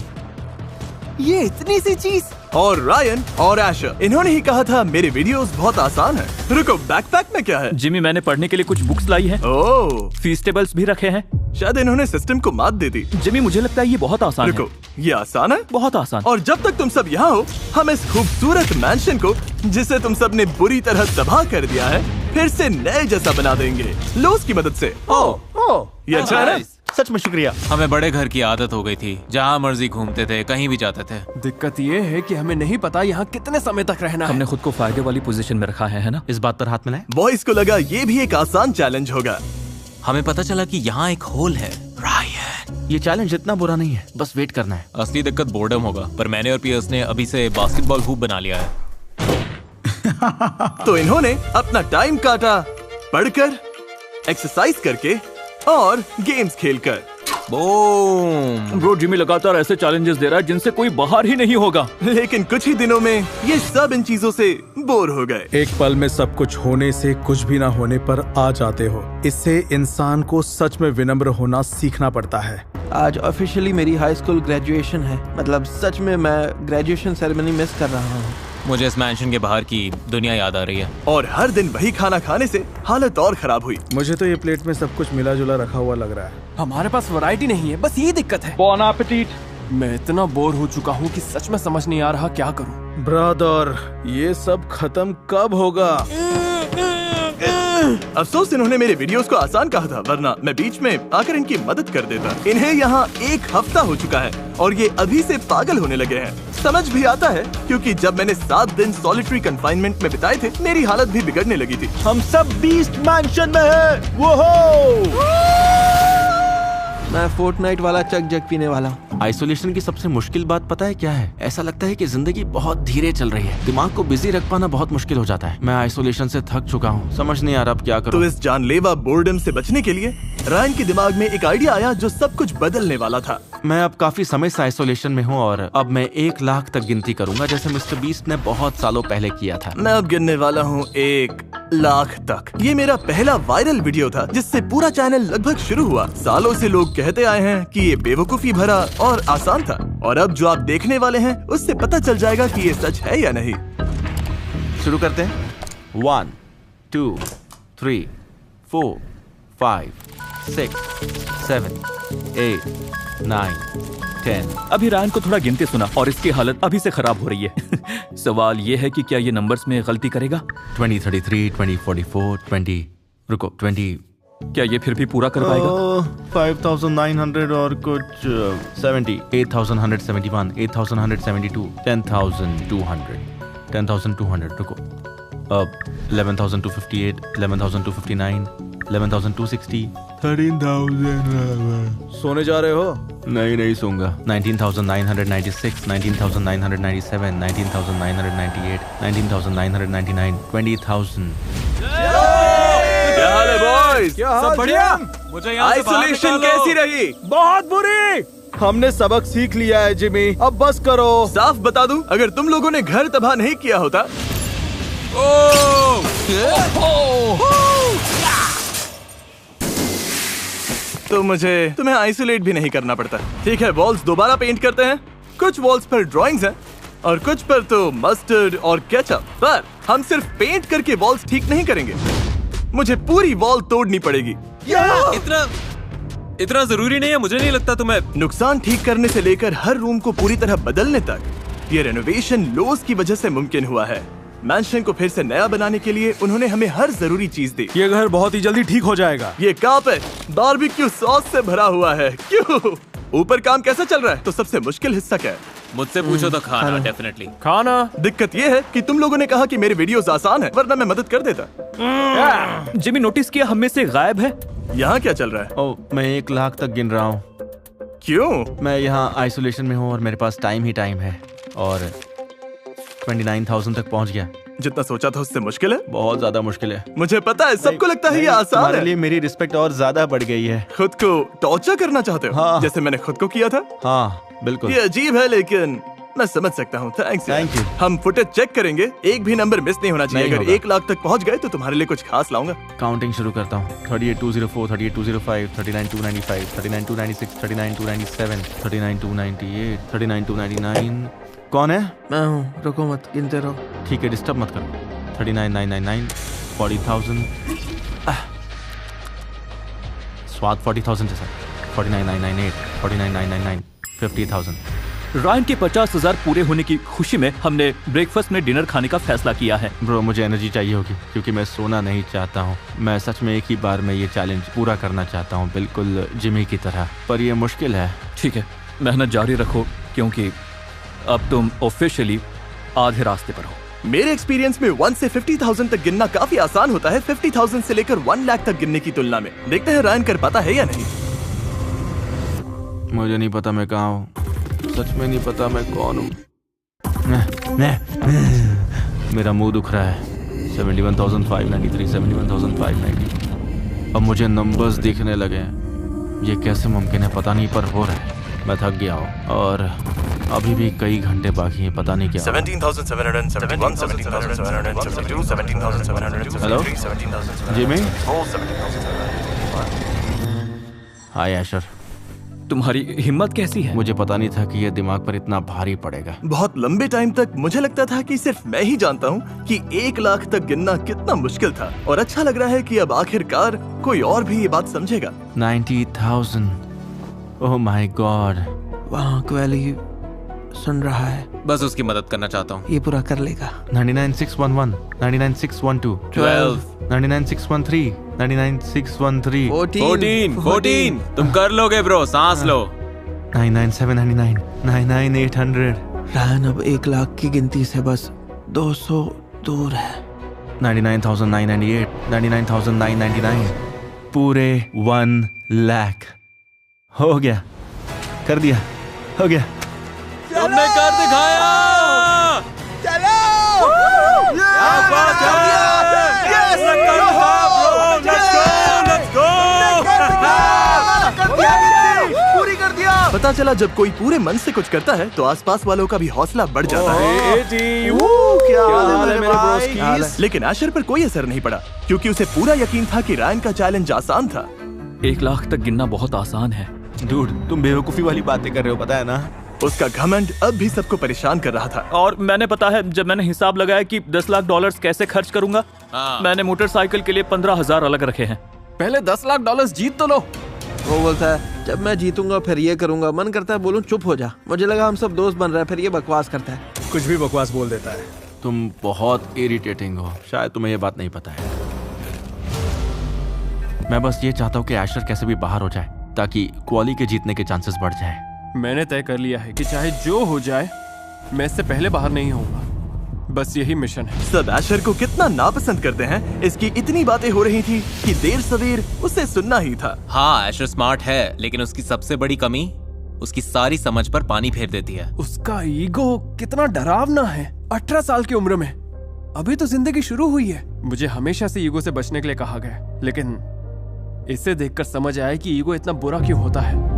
ये इतनी सी चीज और रायन और एशर। इन्होंने ही कहा था मेरे वीडियोस बहुत आसान है। रुको, बैकपैक में क्या है? जिमी, मैंने पढ़ने के लिए कुछ बुक्स लाई है। ओह, फीस टेबल्स भी रखे हैं। शायद इन्होंने सिस्टम को मात दे दी। जिमी, मुझे लगता है ये बहुत आसान है। रुको, ये आसान है? बहुत आसान। और जब तक तुम सब यहाँ हो, हम इस खूबसूरत मैंशन को, जिसे तुम सब ने बुरी तरह तबाह कर दिया है, फिर से नए जैसा बना देंगे लोस की मदद से। ये अच्छा है ना? सच में शुक्रिया। हमें बड़े घर की आदत हो गई थी, जहाँ मर्जी घूमते थे, कहीं भी जाते थे। दिक्कत ये है कि हमें नहीं पता यहाँ कितने समय तक रहना है। हमने खुद को फायदे वाली पोजीशन में रखा है ना? इस बात पर हाथ मिलाएं। बॉयज को लगा ये भी एक आसान चैलेंज होगा। हमें पता चला कि यहाँ एक होल है। रायन, ये चैलेंज इतना बुरा नहीं है, बस वेट करना है। असली दिक्कत बोर्डम होगा, पर मैंने और पियर्स ने अभी से बास्केटबॉल हूप बना लिया है। तो इन्होंने अपना टाइम काटा पढ़कर, एक्सरसाइज करके और गेम्स खेलकर। ब्रो, जिमी लगातार ऐसे चैलेंजेस दे रहा है जिनसे कोई बाहर ही नहीं होगा। लेकिन कुछ ही दिनों में ये सब इन चीजों से बोर हो गए। एक पल में सब कुछ होने से कुछ भी ना होने पर आ जाते हो। इससे इंसान को सच में विनम्र होना सीखना पड़ता है। आज ऑफिशियली मेरी हाई स्कूल ग्रेजुएशन है। मतलब सच में मैं ग्रेजुएशन सेरेमनी मिस कर रहा हूँ। मुझे इस मैंशन के बाहर की दुनिया याद आ रही है। और हर दिन वही खाना खाने से हालत और खराब हुई। मुझे तो ये प्लेट में सब कुछ मिला जुला रखा हुआ लग रहा है। हमारे पास वैरायटी नहीं है, बस ये दिक्कत है। बॉन एपेटिट। मैं इतना बोर हो चुका हूँ कि सच में समझ नहीं आ रहा क्या करूँ। ब्रदर, ये सब खत्म कब होगा? अफसोस इन्होंने मेरे वीडियोस को आसान कहा था, वरना मैं बीच में आकर इनकी मदद कर देता। इन्हें यहाँ 1 हफ्ता हो चुका है और ये अभी से पागल होने लगे हैं। समझ भी आता है, क्योंकि जब मैंने 7 दिन सॉलिटरी कंफाइनमेंट में बिताए थे, मेरी हालत भी बिगड़ने लगी थी। हम सब बीस्ट मैंशन में हैं। वो मैं फोर्टनाइट वाला चक जग पीने वाला हूँ। आइसोलेशन की सबसे मुश्किल बात पता है क्या है? ऐसा लगता है कि जिंदगी बहुत धीरे चल रही है। दिमाग को बिजी रख पाना बहुत मुश्किल हो जाता है। मैं आइसोलेशन से थक चुका हूँ, समझ नहीं आ रहा अब क्या करूँ। तो इस जानलेवा बोर्डम से बचने के लिए रायन के दिमाग में एक आइडिया आया जो सब कुछ बदलने वाला था। मैं अब काफी समय से आइसोलेशन में हूँ और अब मैं 1 लाख तक गिनती करूंगा, जैसे मिस्टर बीस्ट ने बहुत सालों पहले किया था। मैं अब गिनने वाला हूँ 1 लाख तक। ये मेरा पहला वायरल वीडियो था जिससे पूरा चैनल लगभग शुरू हुआ। सालों से लोग कहते आए हैं कि ये बेवकूफी भरा और आसान था, और अब जो आप देखने वाले हैं उससे पता चल जाएगा कि ये सच है या नहीं। शुरू करते हैं। 1 2 3 4 5 6 7 8 9 10। अभी रायन को थोड़ा गिनते सुना और इसकी हालत अभी से खराब हो रही है। सवाल ये है कि क्या ये नंबर्स में गलती करेगा? 20 33 20 44 20 रुको 20। क्या ये फिर भी पूरा कर पाएगा? 5900 और कुछ 70 8171 8172 10200 10200 रुको। अब 11258 11259 11260 13,000। सोने जा रहे हो? नहीं सोऊंगा। 19,996 19,997 19,998 19,999 20,000। क्या हाल है बॉयज? सब बढ़िया? मुझे यहाँ से बाहर आइसोलेशन निकालो। कैसी रही? बहुत बुरी। हमने सबक सीख लिया है जिमी, अब बस करो। साफ बता दूं, अगर तुम लोगों ने घर तबाह नहीं किया होता तो मुझे तुम्हें आइसोलेट भी नहीं करना पड़ता। ठीक है, वॉल्स दोबारा पेंट करते हैं। कुछ वॉल्स पर ड्राइंग्स हैं और कुछ पर तो मस्टर्ड और केचप। पर हम सिर्फ पेंट करके वॉल्स ठीक नहीं करेंगे, मुझे पूरी वॉल तोड़नी पड़ेगी। इतना जरूरी नहीं है, मुझे नहीं लगता तुम्हें। नुकसान ठीक करने से लेकर हर रूम को पूरी तरह बदलने तक, ये रेनोवेशन लोस की वजह से मुमकिन हुआ है। मैंशन को फिर से नया बनाने के लिए उन्होंने हमें हर जरूरी चीज दी। ये घर बहुत ही जल्दी ठीक हो जाएगा। ये कार्पेट बारबेक्यू सॉस से भरा हुआ है। क्यों? ऊपर काम कैसा चल रहा है? तो सबसे मुश्किल हिस्सा क्या है? मुझसे पूछो तो खाना, डेफिनेटली खाना। दिक्कत ये है कि तुम लोगों ने कहा कि मेरे वीडियोस आसान है, वरना मैं मदद कर देता। जिमी, नोटिस किया हम में से गायब है। यहाँ क्या चल रहा है? ओह, मैं 1 लाख तक गिन रहा हूँ। क्यों? मैं यहाँ आइसोलेशन में हूँ और मेरे पास टाइम ही टाइम है और 29,000 तक पहुँच गया। जितना सोचा था उससे मुश्किल है। बहुत ज्यादा मुश्किल है। मुझे पता है, सबको लगता है ये आसान तुम्हारे है। लिए मेरी रिस्पेक्ट और ज्यादा बढ़ गई है। खुद को टॉर्चर करना चाहते हो? हाँ। जैसे मैंने खुद को किया था। हाँ बिल्कुल। ये अजीब है, लेकिन मैं समझ सकता हूँ। थैंक्स। Thank you। हम फुटेज चेक करेंगे, एक भी नंबर मिस नहीं होना चाहिए। नहीं अगर होगा। 1 लाख तक पहुँच गए तो तुम्हारे लिए कुछ खास लाऊंगा। काउंटिंग शुरू करता हूँ। 38,204 38,205 39,295 39,296 39,297 39,298 39,299 कौन है? मैं हूँ, रुको मत, गिनते रहो। ठीक है, डिस्टर्ब मत करो। 39,999, 40,000, स्वाद 40,000 जैसा, 49,998, 49,999, 50,000। रायन के 50,000 पूरे होने की खुशी में हमने ब्रेकफास्ट में डिनर खाने का फैसला किया है। ब्रो, मुझे एनर्जी चाहिए होगी क्योंकि मैं सोना नहीं चाहता हूँ। मैं सच में एक ही बार में ये चैलेंज पूरा करना चाहता हूँ, बिल्कुल जिमी की तरह, पर ये मुश्किल है। ठीक है, मेहनत जारी रखो क्योंकि अब तुम ऑफिशियली आधे रास्ते पर हो। मेरे एक्सपीरियंस में 1 से 50,000 तक गिनना काफी आसान होता है 50,000 से लेकर 1 लाख तक गिनने की तुलना में। देखते हैं रायन कर पाता है या नहीं। मुझे नहीं पता मैं कहाँ हूँ, सच में नहीं पता मैं कौन हूँ। मेरा मुंह दुख रहा है। 71,593, 71,590। अब मुझे नंबर्स दिखने लगे हैं। ये कैसे मुमकिन है पता नहीं, पर हो रहा है। मैं थक गया हूँ और अभी भी कई घंटे बाकी हैं, पता नहीं क्या। 17,771, 17,772, 17,702, हेलो जिमी। हाय एशर। तुम्हारी हिम्मत कैसी है? मुझे पता नहीं था कि ये दिमाग पर इतना भारी पड़ेगा। बहुत लंबे टाइम तक मुझे लगता था कि सिर्फ मैं ही जानता हूँ कि 1 लाख तक गिनना कितना मुश्किल था, और अच्छा लग रहा है कि अब आखिरकार कोई और भी ये बात समझेगा। 90,000। Oh my God. वहाँ क्वेली सुन रहा है। बस उसकी मदद करना चाहता हूँ। ये पूरा कर लेगा। 99,611, 99,612, 12, 99,613, 99,613, 14। तुम कर लोगे ब्रो, सांस लो। 99,799, 99,800, रायन अब 1 लाख की गिनती से बस 200 दूर है। 99,998, 99,999, पूरे 1 लाख। हो गया, कर दिया, हो गया। तुमने कर दिखाया। चलो! पूरी कर दिया। पता चला जब कोई पूरे मन से कुछ करता है तो आसपास वालों का भी हौसला बढ़ जाता है। क्या हाल है मेरे बॉस? लेकिन एशर पर कोई असर नहीं पड़ा क्योंकि उसे पूरा यकीन था कि रायन का चैलेंज आसान था। 1 लाख तक गिनना बहुत आसान है। डूड, तुम बेवकूफी वाली बातें कर रहे हो, पता है ना? उसका घमंड अब भी सबको परेशान कर रहा था। और मैंने पता है, जब मैंने हिसाब लगाया कि 10 लाख डॉलर्स कैसे खर्च करूंगा, मैंने मोटरसाइकिल के लिए 15,000 अलग रखे हैं। पहले 10 लाख डॉलर्स जीत तो लो। वो बोलता है जब मैं जीतूंगा फिर ये करूंगा। मन करता है बोलूं चुप हो जा। मुझे लगा हम सब दोस्त बन रहे हैं, फिर ये बकवास करता है। कुछ भी बकवास बोल देता है। तुम बहुत इरिटेटिंग हो, शायद तुम्हें ये बात नहीं पता है। मैं बस ये चाहता हूँ कि एशर कैसे भी बाहर हो जाए ताकि क्वाली के जीतने के चांसेस बढ़ जाए। मैंने तय कर लिया है कि चाहे जो हो जाए मैं इससे पहले बाहर नहीं होऊंगा। बस यही मिशन है। सब एशर को कितना नापसंद करते हैं, इसकी इतनी बातें हो रही थी कि देर सवेर उसे सुनना ही था। हाँ, एशर स्मार्ट है, लेकिन उसकी सबसे बड़ी कमी उसकी सारी समझ पर पानी फेर देती है। उसका ईगो कितना डरावना है। 18 साल की उम्र में, अभी तो जिंदगी शुरू हुई है। मुझे हमेशा से ईगो से बचने के लिए कहा गया, लेकिन इसे देखकर समझ आया कि ईगो इतना बुरा क्यों होता है।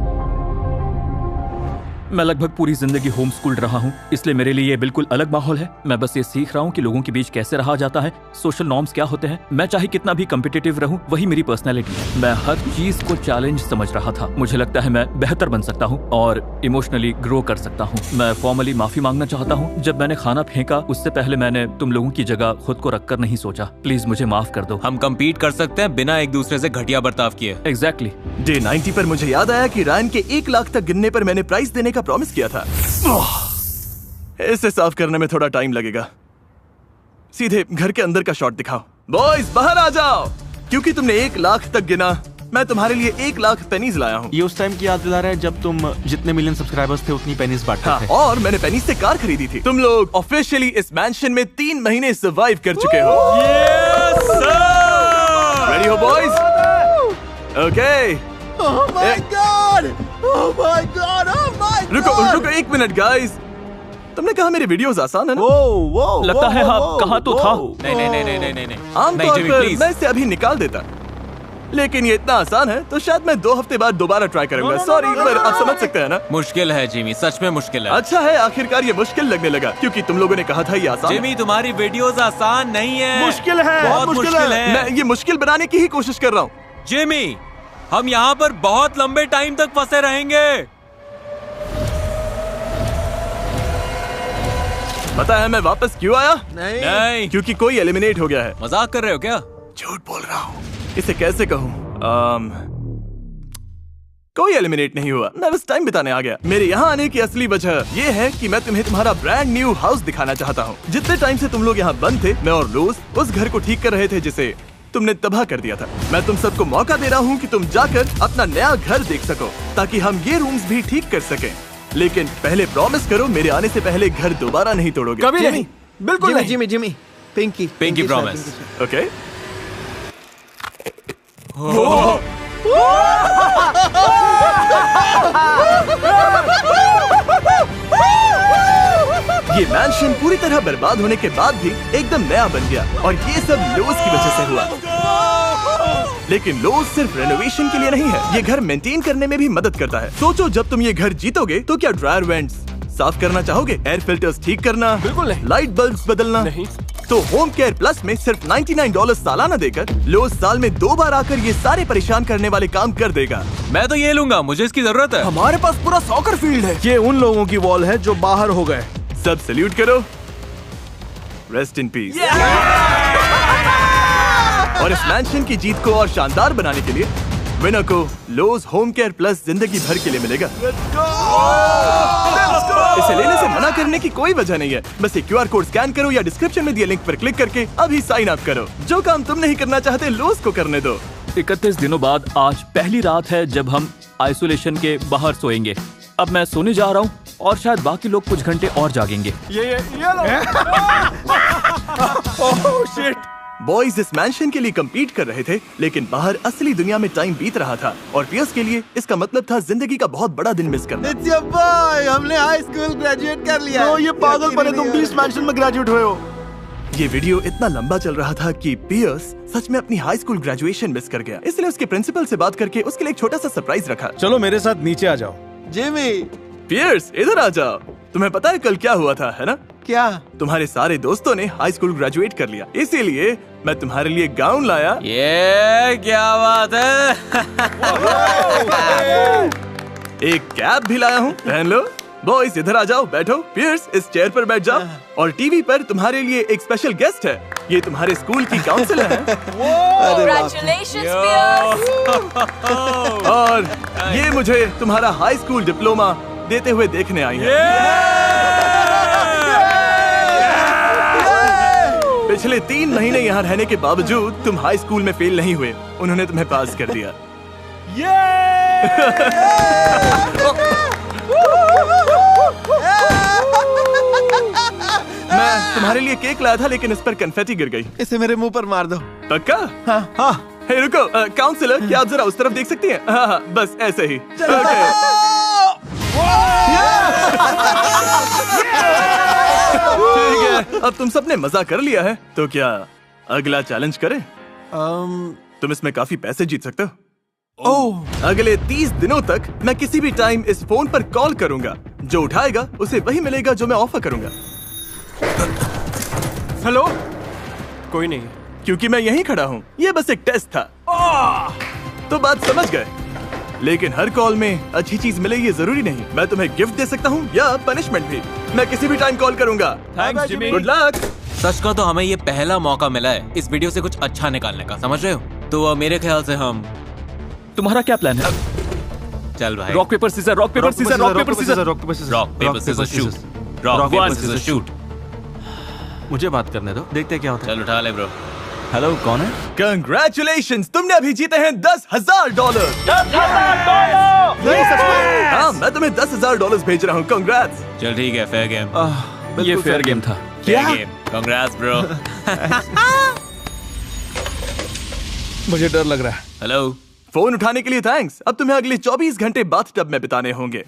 मैं लगभग पूरी जिंदगी होम स्कूल रहा हूँ, इसलिए मेरे लिए ये बिल्कुल अलग माहौल है। मैं बस ये सीख रहा हूँ कि लोगों के बीच कैसे रहा जाता है, सोशल नॉर्म्स क्या होते हैं। मैं चाहे कितना भी कम्पिटिटिव रहूँ, वही मेरी पर्सनैलिटी है। मैं हर चीज को चैलेंज समझ रहा था। मुझे लगता है मैं बेहतर बन सकता हूँ और इमोशनली ग्रो कर सकता हूँ। मैं फॉर्मली माफी मांगना चाहता हूँ। जब मैंने खाना फेंका उससे पहले मैंने तुम लोगों की जगह खुद को रखकर नहीं सोचा। प्लीज मुझे माफ कर दो। हम कम्पीट कर सकते हैं बिना एक दूसरे से घटिया बर्ताव किए। एग्जैक्टली। डे 90 पर मुझे याद आया कि रायन के 1 लाख तक गिनने पर मैंने प्राइस देने का प्रॉमिस किया था। इसे साफ करने में थोड़ा टाइम लगेगा। सीधे घर के अंदर का शॉट दिखाओ। बॉयज बाहर आ जाओ, क्योंकि तुमने 1 लाख तक गिना। मैं तुम्हारे लिए 1 लाख पेनीज लाया हूँ। ये उस टाइम की याद दिला रहा है जब तुम जितने मिलियन सब्सक्राइबर्स थे उतनी पेनीज बांटते थे। और मैंने पेनीज से कार खरीदी थी। तुम लोग ऑफिशियली इस मैंशन में 3 महीने सर्वाइव कर चुके हो। रेडी हो बॉयज? ओके। रुको 1 मिनट गाइस। तुमने कहा मेरे वीडियोस आसान है ना? लगता है हाँ, कहा तो था। नहीं। आमतौर पर मैं इसे अभी निकाल देता, लेकिन ये इतना आसान है तो शायद मैं 2 हफ्ते बाद दोबारा ट्राई करूंगा। सॉरी, पर आप समझ सकते हैं ना। मुश्किल है जिमी, सच में मुश्किल है। अच्छा है, आखिरकार ये मुश्किल लगने लगा क्योंकि तुम लोगों ने कहा था ये आसान। जिमी, तुम्हारी वीडियोस आसान नहीं है। मुश्किल है, बहुत मुश्किल है। मैं ये मुश्किल बनाने की ही कोशिश कर रहा हूँ। जिमी, हम यहाँ पर बहुत लंबे टाइम तक फंसे रहेंगे। पता है मैं वापस क्यों आया? नहीं। क्योंकि कोई एलिमिनेट हो गया है। मजाक कर रहे हो क्या? झूठ बोल रहा हूँ। इसे कैसे कहूँ? कोई एलिमिनेट नहीं हुआ, मैं बस टाइम बिताने आ गया। मेरे यहाँ आने की असली वजह ये है कि मैं तुम्हें तुम्हारा ब्रांड न्यू हाउस दिखाना चाहता हूँ। जितने टाइम से तुम लोग यहाँ बंद थे, मैं और लोस उस घर को ठीक कर रहे थे जिसे तुमने तबाह कर दिया था। मैं तुम सबको मौका दे रहा हूँ कि तुम जाकर अपना नया घर देख सको, ताकि हम ये रूम्स भी ठीक कर सकें। लेकिन पहले प्रॉमिस करो, मेरे आने से पहले घर दोबारा नहीं तोड़ोगे। कभी नहीं, बिल्कुल नहीं। Jimmy Jimmy Pinky Pinky sir, promise. Sir. Okay. ये मैंशन पूरी तरह बर्बाद होने के बाद भी एकदम नया बन गया, और ये सब लोस की वजह से हुआ। लेकिन लोस सिर्फ रेनोवेशन के लिए नहीं है, ये घर मेंटेन करने में भी मदद करता है। सोचो, जब तुम ये घर जीतोगे तो क्या ड्रायर वेंट्स साफ करना चाहोगे? एयर फिल्टर्स ठीक करना? बिल्कुल नहीं। लाइट बल्ब्स बदलना? नहीं। तो होम केयर प्लस में सिर्फ $99 सालाना देकर लोस साल में 2 बार आकर ये सारे परेशान करने वाले काम कर देगा। मैं तो ये लूंगा, मुझे इसकी जरूरत है। हमारे पास पूरा सॉकर फील्ड है। ये उन लोगों की वॉल है जो बाहर हो गए। सब सल्यूट करो। Rest in peace. और इस मैंशन की जीत को और शानदार बनाने के लिए विनर को लोस होम केयर प्लस जिंदगी भर के लिए मिलेगा। इसे लेने से मना करने की कोई वजह नहीं है। बस एक QR कोड स्कैन करो या डिस्क्रिप्शन में दिए लिंक पर क्लिक करके अभी साइन अप करो। जो काम तुम नहीं करना चाहते, लोस को करने दो। 31 दिनों बाद आज पहली रात है जब हम आइसोलेशन के बाहर सोएंगे। अब मैं सोने जा रहा हूँ और शायद बाकी लोग कुछ घंटे और जागेंगे। ये लो। Oh shit. बॉयज इस मैंशन के लिए कम्पीट कर रहे थे, लेकिन बाहर असली दुनिया में टाइम बीत रहा था, और पियर्स के लिए इसका मतलब था जिंदगी का बहुत बड़ा दिन मिस करना। It's your boy, हमने हाई स्कूल ग्रेजुएट कर लिया। तो ये पागल बने तुम 20 मैंशन में ग्रेजुएट हुए हो। ये वीडियो इतना लंबा चल रहा था कि पियर्स सच में अपनी हाई स्कूल ग्रेजुएशन मिस कर गया। इसलिए उसके प्रिंसिपल से बात करके उसके लिए एक छोटा सा सरप्राइज रखा। चलो मेरे साथ नीचे आ जाओ। जिमी पियर्स इधर आ जाओ। तुम्हें पता है कल क्या हुआ था, है ना? क्या? तुम्हारे सारे दोस्तों ने हाई स्कूल ग्रेजुएट कर लिया, इसीलिए मैं तुम्हारे लिए गाउन लाया। ये क्या बात है? एक कैप भी लाया हूँ, पहन लो। बॉयज इधर आ जाओ, बैठो। पियर्स इस चेयर पर बैठ जाओ। और टीवी पर तुम्हारे लिए एक स्पेशल गेस्ट है। ये तुम्हारे स्कूल की काउंसलर है। Congratulations, Pierce! और ये मुझे तुम्हारा हाई स्कूल डिप्लोमा देते हुए देखने आई है। पिछले 3 महीने यहाँ रहने के बावजूद तुम हाई स्कूल में फेल नहीं हुए, उन्होंने तुम्हें पास कर दिया। मैं तुम्हारे लिए केक लाया था, लेकिन इस पर कन्फेटी गिर गई। इसे मेरे मुंह पर मार दो। पक्का? हाँ। हे रुको, काउंसलर, क्या आप जरा उस तरफ देख सकती हैं? हाँ, बस ऐसे ही। ठीक है, अब तुम सबने मजा कर लिया है, तो क्या अगला चैलेंज करें? तुम इसमें काफी पैसे जीत सकते हो। अगले 30 दिनों तक मैं किसी भी टाइम इस फोन पर कॉल करूंगा। जो उठाएगा उसे वही मिलेगा जो मैं ऑफर करूंगा। हेलो? कोई नहीं। क्योंकि मैं यहीं खड़ा हूँ। ये बस एक टेस्ट था। तो बात समझ गए। लेकिन हर कॉल में अच्छी चीज मिले ये जरूरी नहीं। मैं तुम्हें गिफ्ट दे सकता हूँ या पनिशमेंट भी। मैं किसी भी टाइम कॉल करूंगा। Thanks Jimmy. Good luck. सच का तो हमें ये पहला मौका मिला है इस वीडियो से कुछ अच्छा निकालने का, समझ रहे हो? तो मेरे ख्याल से हम तुम्हारा क्या प्लान है? चल भाई, rock paper scissor, rock paper scissor, rock paper scissor, rock paper scissor shoot, rock paper scissor shoot. मुझे बात करने दो, देखते क्या होता है। चल उठा ले ब्रो। हेलो, कौन है? कंग्रेचुलेशंस, तुमने अभी जीते हैं $10,000। हाँ, मैं तुम्हें $10,000 भेज रहा हूँ। कंग्रेट्स। चल ठीक है, फेयर गेम। ये फेयर गेम था। Fair game. Congrats bro. मुझे डर लग रहा है। हेलो। फोन उठाने के लिए थैंक्स। अब तुम्हें अगले 24 घंटे बाथटब में बिताने होंगे।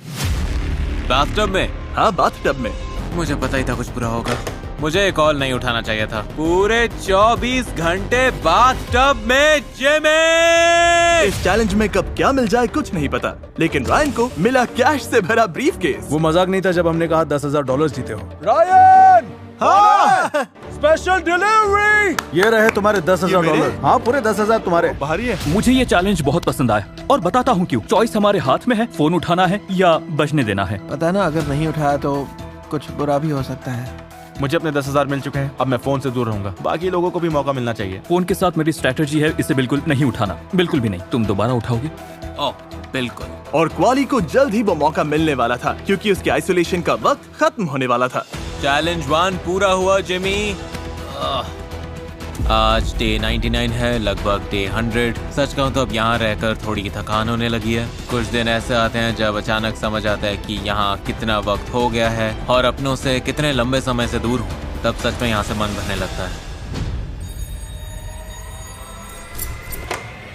बाथटब में? हाँ, बाथटब में। मुझे पता ही था कुछ बुरा होगा। मुझे कॉल नहीं उठाना चाहिए था। पूरे 24 घंटे बाथटब में जिमी। इस चैलेंज में कब क्या मिल जाए कुछ नहीं पता, लेकिन रायन को मिला कैश से भरा ब्रीफकेस। वो मजाक नहीं था जब हमने कहा $10,000 जीते हो। रायन! हाँ! Special delivery! ये रहे तुम्हारे $10,000। हाँ, पूरे 10,000 तुम्हारे। भारी है। मुझे ये चैलेंज बहुत पसंद आया और बताता हूँ क्यों। चॉइस हमारे हाथ में है, फोन उठाना है या बजने देना है। पता है ना, अगर नहीं उठाया तो कुछ बुरा भी हो सकता है। मुझे अपने 10,000 मिल चुके हैं, अब मैं फोन से दूर रहूंगा। बाकी लोगों को भी मौका मिलना चाहिए। फोन के साथ मेरी स्ट्रेटजी है इसे बिल्कुल नहीं उठाना, बिल्कुल भी नहीं। तुम दोबारा उठाओगे? ओह बिल्कुल। और क्वाली को जल्द ही वो मौका मिलने वाला था क्योंकि उसके आइसोलेशन का वक्त खत्म होने वाला था। चैलेंज 1 पूरा हुआ जिमी। आज डे 99 है, लगभग डे 100। सच कहूँ तो अब यहाँ रहकर थोड़ी थकान होने लगी है। कुछ दिन ऐसे आते हैं जब अचानक समझ आता है कि यहाँ कितना वक्त हो गया है और अपनों से कितने लंबे समय से दूर हूँ। तब सच में यहाँ से मन भरने लगता है।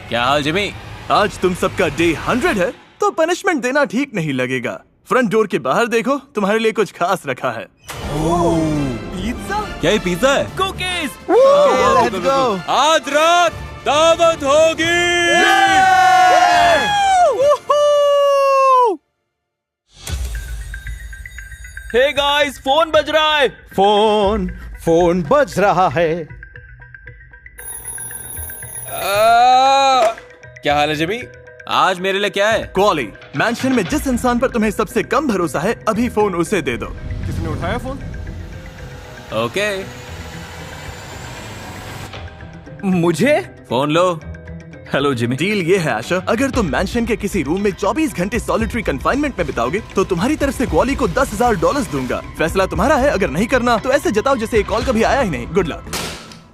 क्या हाल जिमी? आज तुम सबका डे 100 है तो पनिशमेंट देना ठीक नहीं लगेगा। फ्रंट डोर के बाहर देखो, तुम्हारे लिए कुछ खास रखा है। पिज्जा? क्या ये पिज्जा है? कुकीज। Let's go. आज रात दावत होगी। हे गाइस, फोन बज रहा है। फोन बज रहा है। क्या हाल है जिमी? आज मेरे लिए क्या है? क्वाली, मैंशन में जिस इंसान पर तुम्हें सबसे कम भरोसा है, अभी फोन उसे दे दो। किसने उठाया फोन? ओके, मुझे फोन लो। Hello Jimmy. डील ये है आशा, अगर तुम मैंशन के किसी रूम में 24 घंटे सॉलिटरी कंफाइनमेंट में बिताओगे तो तुम्हारी तरफ से क्वाली को $10,000 दूंगा। फैसला तुम्हारा है। अगर नहीं करना तो ऐसे जताओ जैसे एक कॉल कभी आया ही नहीं। Good luck.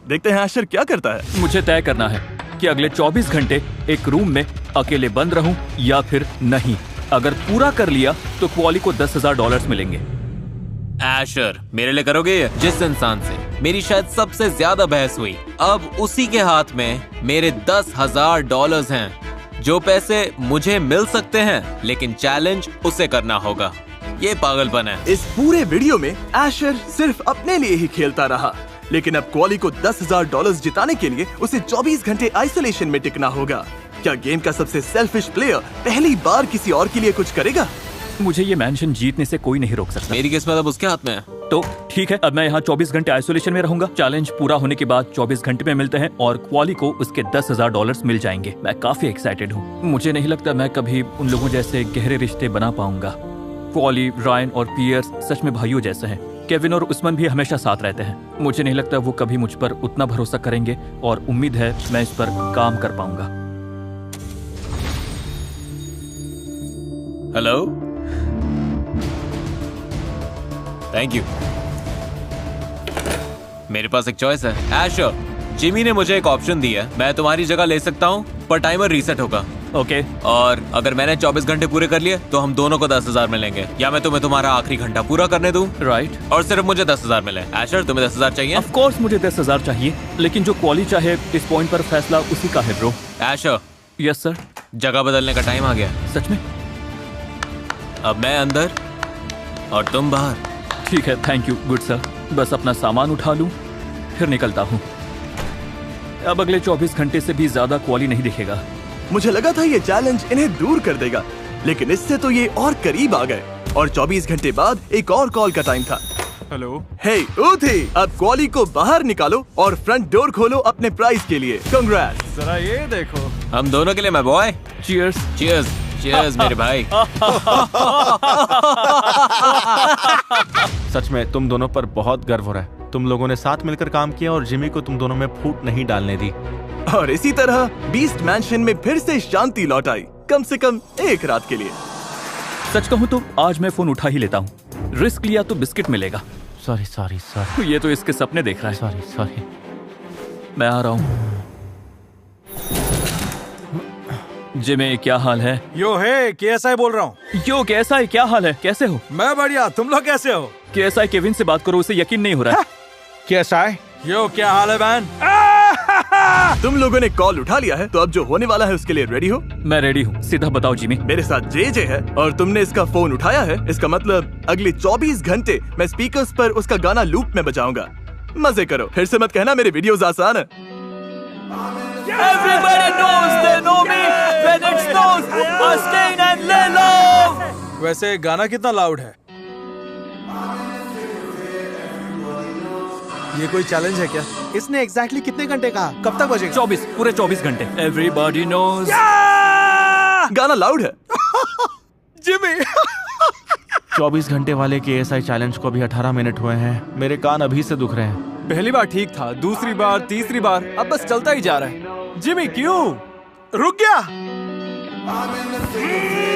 देखते हैं आशर क्या करता है। मुझे तय करना है कि अगले 24 घंटे एक रूम में अकेले बंद रहूं या फिर नहीं। अगर पूरा कर लिया तो क्वाली को $10,000 मिलेंगे। एशर, मेरे लिए करोगे ये? जिस इंसान से मेरी शायद सबसे ज्यादा बहस हुई, अब उसी के हाथ में मेरे $10,000 हैं। जो पैसे मुझे मिल सकते हैं लेकिन चैलेंज उसे करना होगा। ये पागलपन है। इस पूरे वीडियो में एशर सिर्फ अपने लिए ही खेलता रहा, लेकिन अब क्वाली को $10,000 जिताने के लिए उसे 24 घंटे आइसोलेशन में टिकना होगा। क्या गेम का सबसे सेल्फिश प्लेयर पहली बार किसी और के लिए कुछ करेगा? मुझे ये मैंशन जीतने से कोई नहीं रोक सकता। मेरी किस्मत अब उसके हाथ में है। तो ठीक है, अब मैं यहाँ 24 घंटे आइसोलेशन में रहूंगा। चैलेंज पूरा होने के बाद 24 घंटे में मिलते हैं और क्वाली को उसके $10,000 मिल जाएंगे। मैं काफी एक्साइटेड हूँ। मुझे नहीं लगता मैं कभी उन लोगों जैसे गहरे रिश्ते बना पाऊंगा। क्वाली, रायन और पियर्स सच में भाइयों जैसे हैं। केविन और उस्मान भी हमेशा साथ रहते हैं। मुझे नहीं लगता वो कभी मुझ पर उतना भरोसा करेंगे और उम्मीद है मैं इस पर काम कर पाऊंगा। Hello, thank you. मेरे पास एक चॉइस है। एशर, जिमी ने मुझे एक ऑप्शन दिया है। मैं तुम्हारी जगह ले सकता हूँ पर टाइमर रीसेट होगा। ओके। और अगर मैंने 24 घंटे पूरे कर लिए तो हम दोनों को 10,000 मिलेंगे, या मैं तुम्हें तुम्हारा आखिरी घंटा पूरा करने दूं। राइट। और सिर्फ मुझे 10,000 मिले। एशर, तुम्हें 10,000 चाहिए? ऑफ कोर्स मुझे 10,000 चाहिए, लेकिन जो क्वाली चाहे इस पॉइंट पर फैसला उसी का है ब्रो। एशर। Yes sir. जगह बदलने का टाइम आ गया। सच में? अब मैं अंदर और तुम बाहर। ठीक है, थैंक यू गुड सर। बस अपना सामान उठा लूं फिर निकलता हूँ। अब अगले 24 घंटे से भी ज्यादा क्वाली नहीं दिखेगा। मुझे लगा था ये चैलेंज इन्हें दूर कर देगा, लेकिन इससे तो ये और करीब आ गए। और 24 घंटे बाद एक और कॉल का टाइम था। हेलो। हे उथी, अब क्वाली को बाहर निकालो और फ्रंट डोर खोलो अपने प्राइज के लिए। कांग्रेट्स। जरा ये देखो। हम दोनों के लिए मैं बॉय। चीयर्स। चीयर्स। चीयर्स मेरे भाई। सच में तुम दोनों पर बहुत गर्व हो रहा है। तुम लोगों ने साथ मिलकर काम किया और जिमी को तुम दोनों में फूट नहीं डालने दी। और इसी तरह बीस्ट मैंशन में फिर से शांति लौट आई, कम से कम एक रात के लिए। सच कहूँ तो आज मैं फोन उठा ही लेता हूँ। रिस्क लिया तो बिस्किट मिलेगा। सॉरी। ये तो इसके सपने देख रहा है। सॉरी। मैं आ रहा हूँ। जिमी, क्या हाल है? यो है, KSI बोल रहा हूँ। यो KSI, क्या हाल है? कैसे हो? मैं बढ़िया, तुम लोग कैसे हो? KSI केविन से बात करो, उसे यकीन नहीं हो रहा है। KSI, यो क्या हाल है बैन? तुम लोगों ने कॉल उठा लिया है तो अब जो होने वाला है उसके लिए रेडी हो? मैं रेडी हूँ, सीधा बताओ जिमी। मेरे साथ JJ है और तुमने इसका फोन उठाया है। इसका मतलब अगले 24 घंटे मैं स्पीकर्स पर उसका गाना लूप में बजाऊंगा। मजे करो। फिर से मत कहना मेरे वीडियोस आसान है। Everybody knows they know me when it snows. Astain and Lelo. वैसे गाना कितना लाउड है? ये कोई चैलेंज है क्या? इसने एग्जैक्टली कितने घंटे कहा? कब तक बजेगा? 24, पूरे 24 घंटे। Everybody knows. गाना लाउड है। जिमी 24 घंटे वाले KSI चैलेंज को अभी 18 मिनट हुए हैं। मेरे कान अभी से दुख रहे हैं। पहली बार ठीक था, दूसरी बार, तीसरी बार, अब बस चलता ही जा रहा है। जिमी क्यों रुक गया?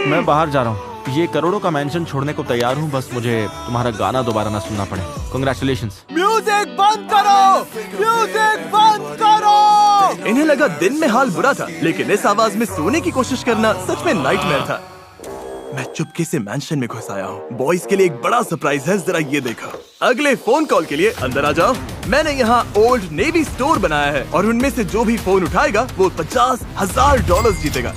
मैं बाहर जा रहा हूँ। ये करोड़ों का मेंशन छोड़ने को तैयार हूँ, बस मुझे तुम्हारा गाना दोबारा ना सुनना पड़े। कांग्रेचुलेशंस। म्यूजिक बंद करो, म्यूजिक बंद करो। इन्हें लगा दिन में हाल बुरा था, लेकिन इस आवाज में सोने की कोशिश करना सच में नाइटमेयर था। मैं चुपके से मैंशन में घुस आया हूँ। बॉयज के लिए एक बड़ा सरप्राइज है, जरा ये देखो। अगले फोन कॉल के लिए अंदर आ जाओ। मैंने यहाँ ओल्ड नेवी स्टोर बनाया है और उनमें से जो भी फोन उठाएगा वो $50,000 जीतेगा।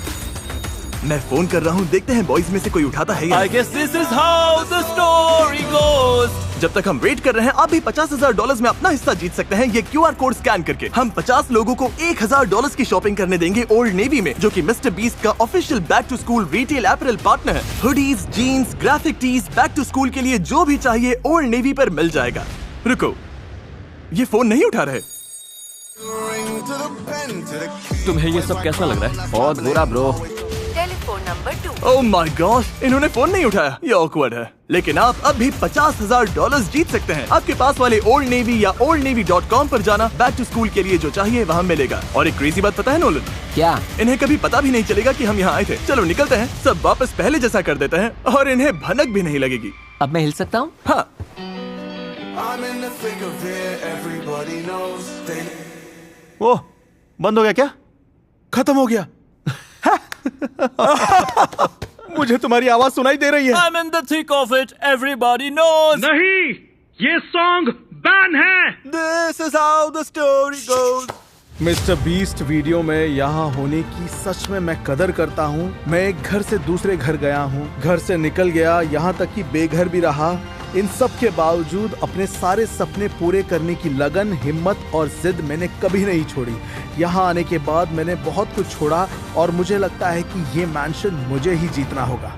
मैं फोन कर रहा हूँ, देखते हैं बॉयज में से कोई उठाता है या I guess this is how the story goes. जब तक हम वेट कर रहे हैं, आप भी $50,000 में अपना हिस्सा जीत सकते हैं ये QR कोड स्कैन करके। हम 50 लोगों को $1,000 की शॉपिंग करने देंगे ओल्ड नेवी में, जो कि मिस्टर बीस्ट का official back to school retail apparel partner है। Hoodies, jeans, graphic tees, back to school के लिए जो भी चाहिए ओल्ड नेवी पर मिल जाएगा। रुको, ये फोन नहीं उठा रहे। तुम्हें ये सब कैसा लग रहा है? बहुत बुरा bro. Telephone number 2। Oh my gosh, इन्होंने फोन नहीं उठाया। ये ऑकवर्ड है, लेकिन आप अब भी $50,000 जीत सकते हैं। आपके पास वाले ओल्ड नेवी या oldnavy.com पर जाना, बैक टू स्कूल के लिए जो चाहिए वहाँ मिलेगा। और एक क्रेजी बात पता है नोलन? क्या? इन्हें कभी पता भी नहीं चलेगा कि हम यहाँ आए थे। चलो निकलते हैं, सब वापस पहले जैसा कर देते हैं और इन्हें भनक भी नहीं लगेगी। अब मैं हिल सकता हूँ? हाँ। ओह, बंद हो गया क्या? खत्म हो गया। मुझे तुम्हारी आवाज सुनाई दे रही है। I'm in the thick of it. Everybody knows. नहीं, ये सॉन्ग बैन है। This is how the story goes. Mister beast video में यहाँ होने की सच में मैं कदर करता हूँ। मैं एक घर से दूसरे घर गया हूँ, घर से निकल गया, यहाँ तक कि बेघर भी रहा। इन सब के बावजूद अपने सारे सपने पूरे करने की लगन, हिम्मत और जिद मैंने कभी नहीं छोड़ी। यहाँ आने के बाद मैंने बहुत कुछ छोड़ा और मुझे लगता है कि ये मैंशन मुझे ही जीतना होगा।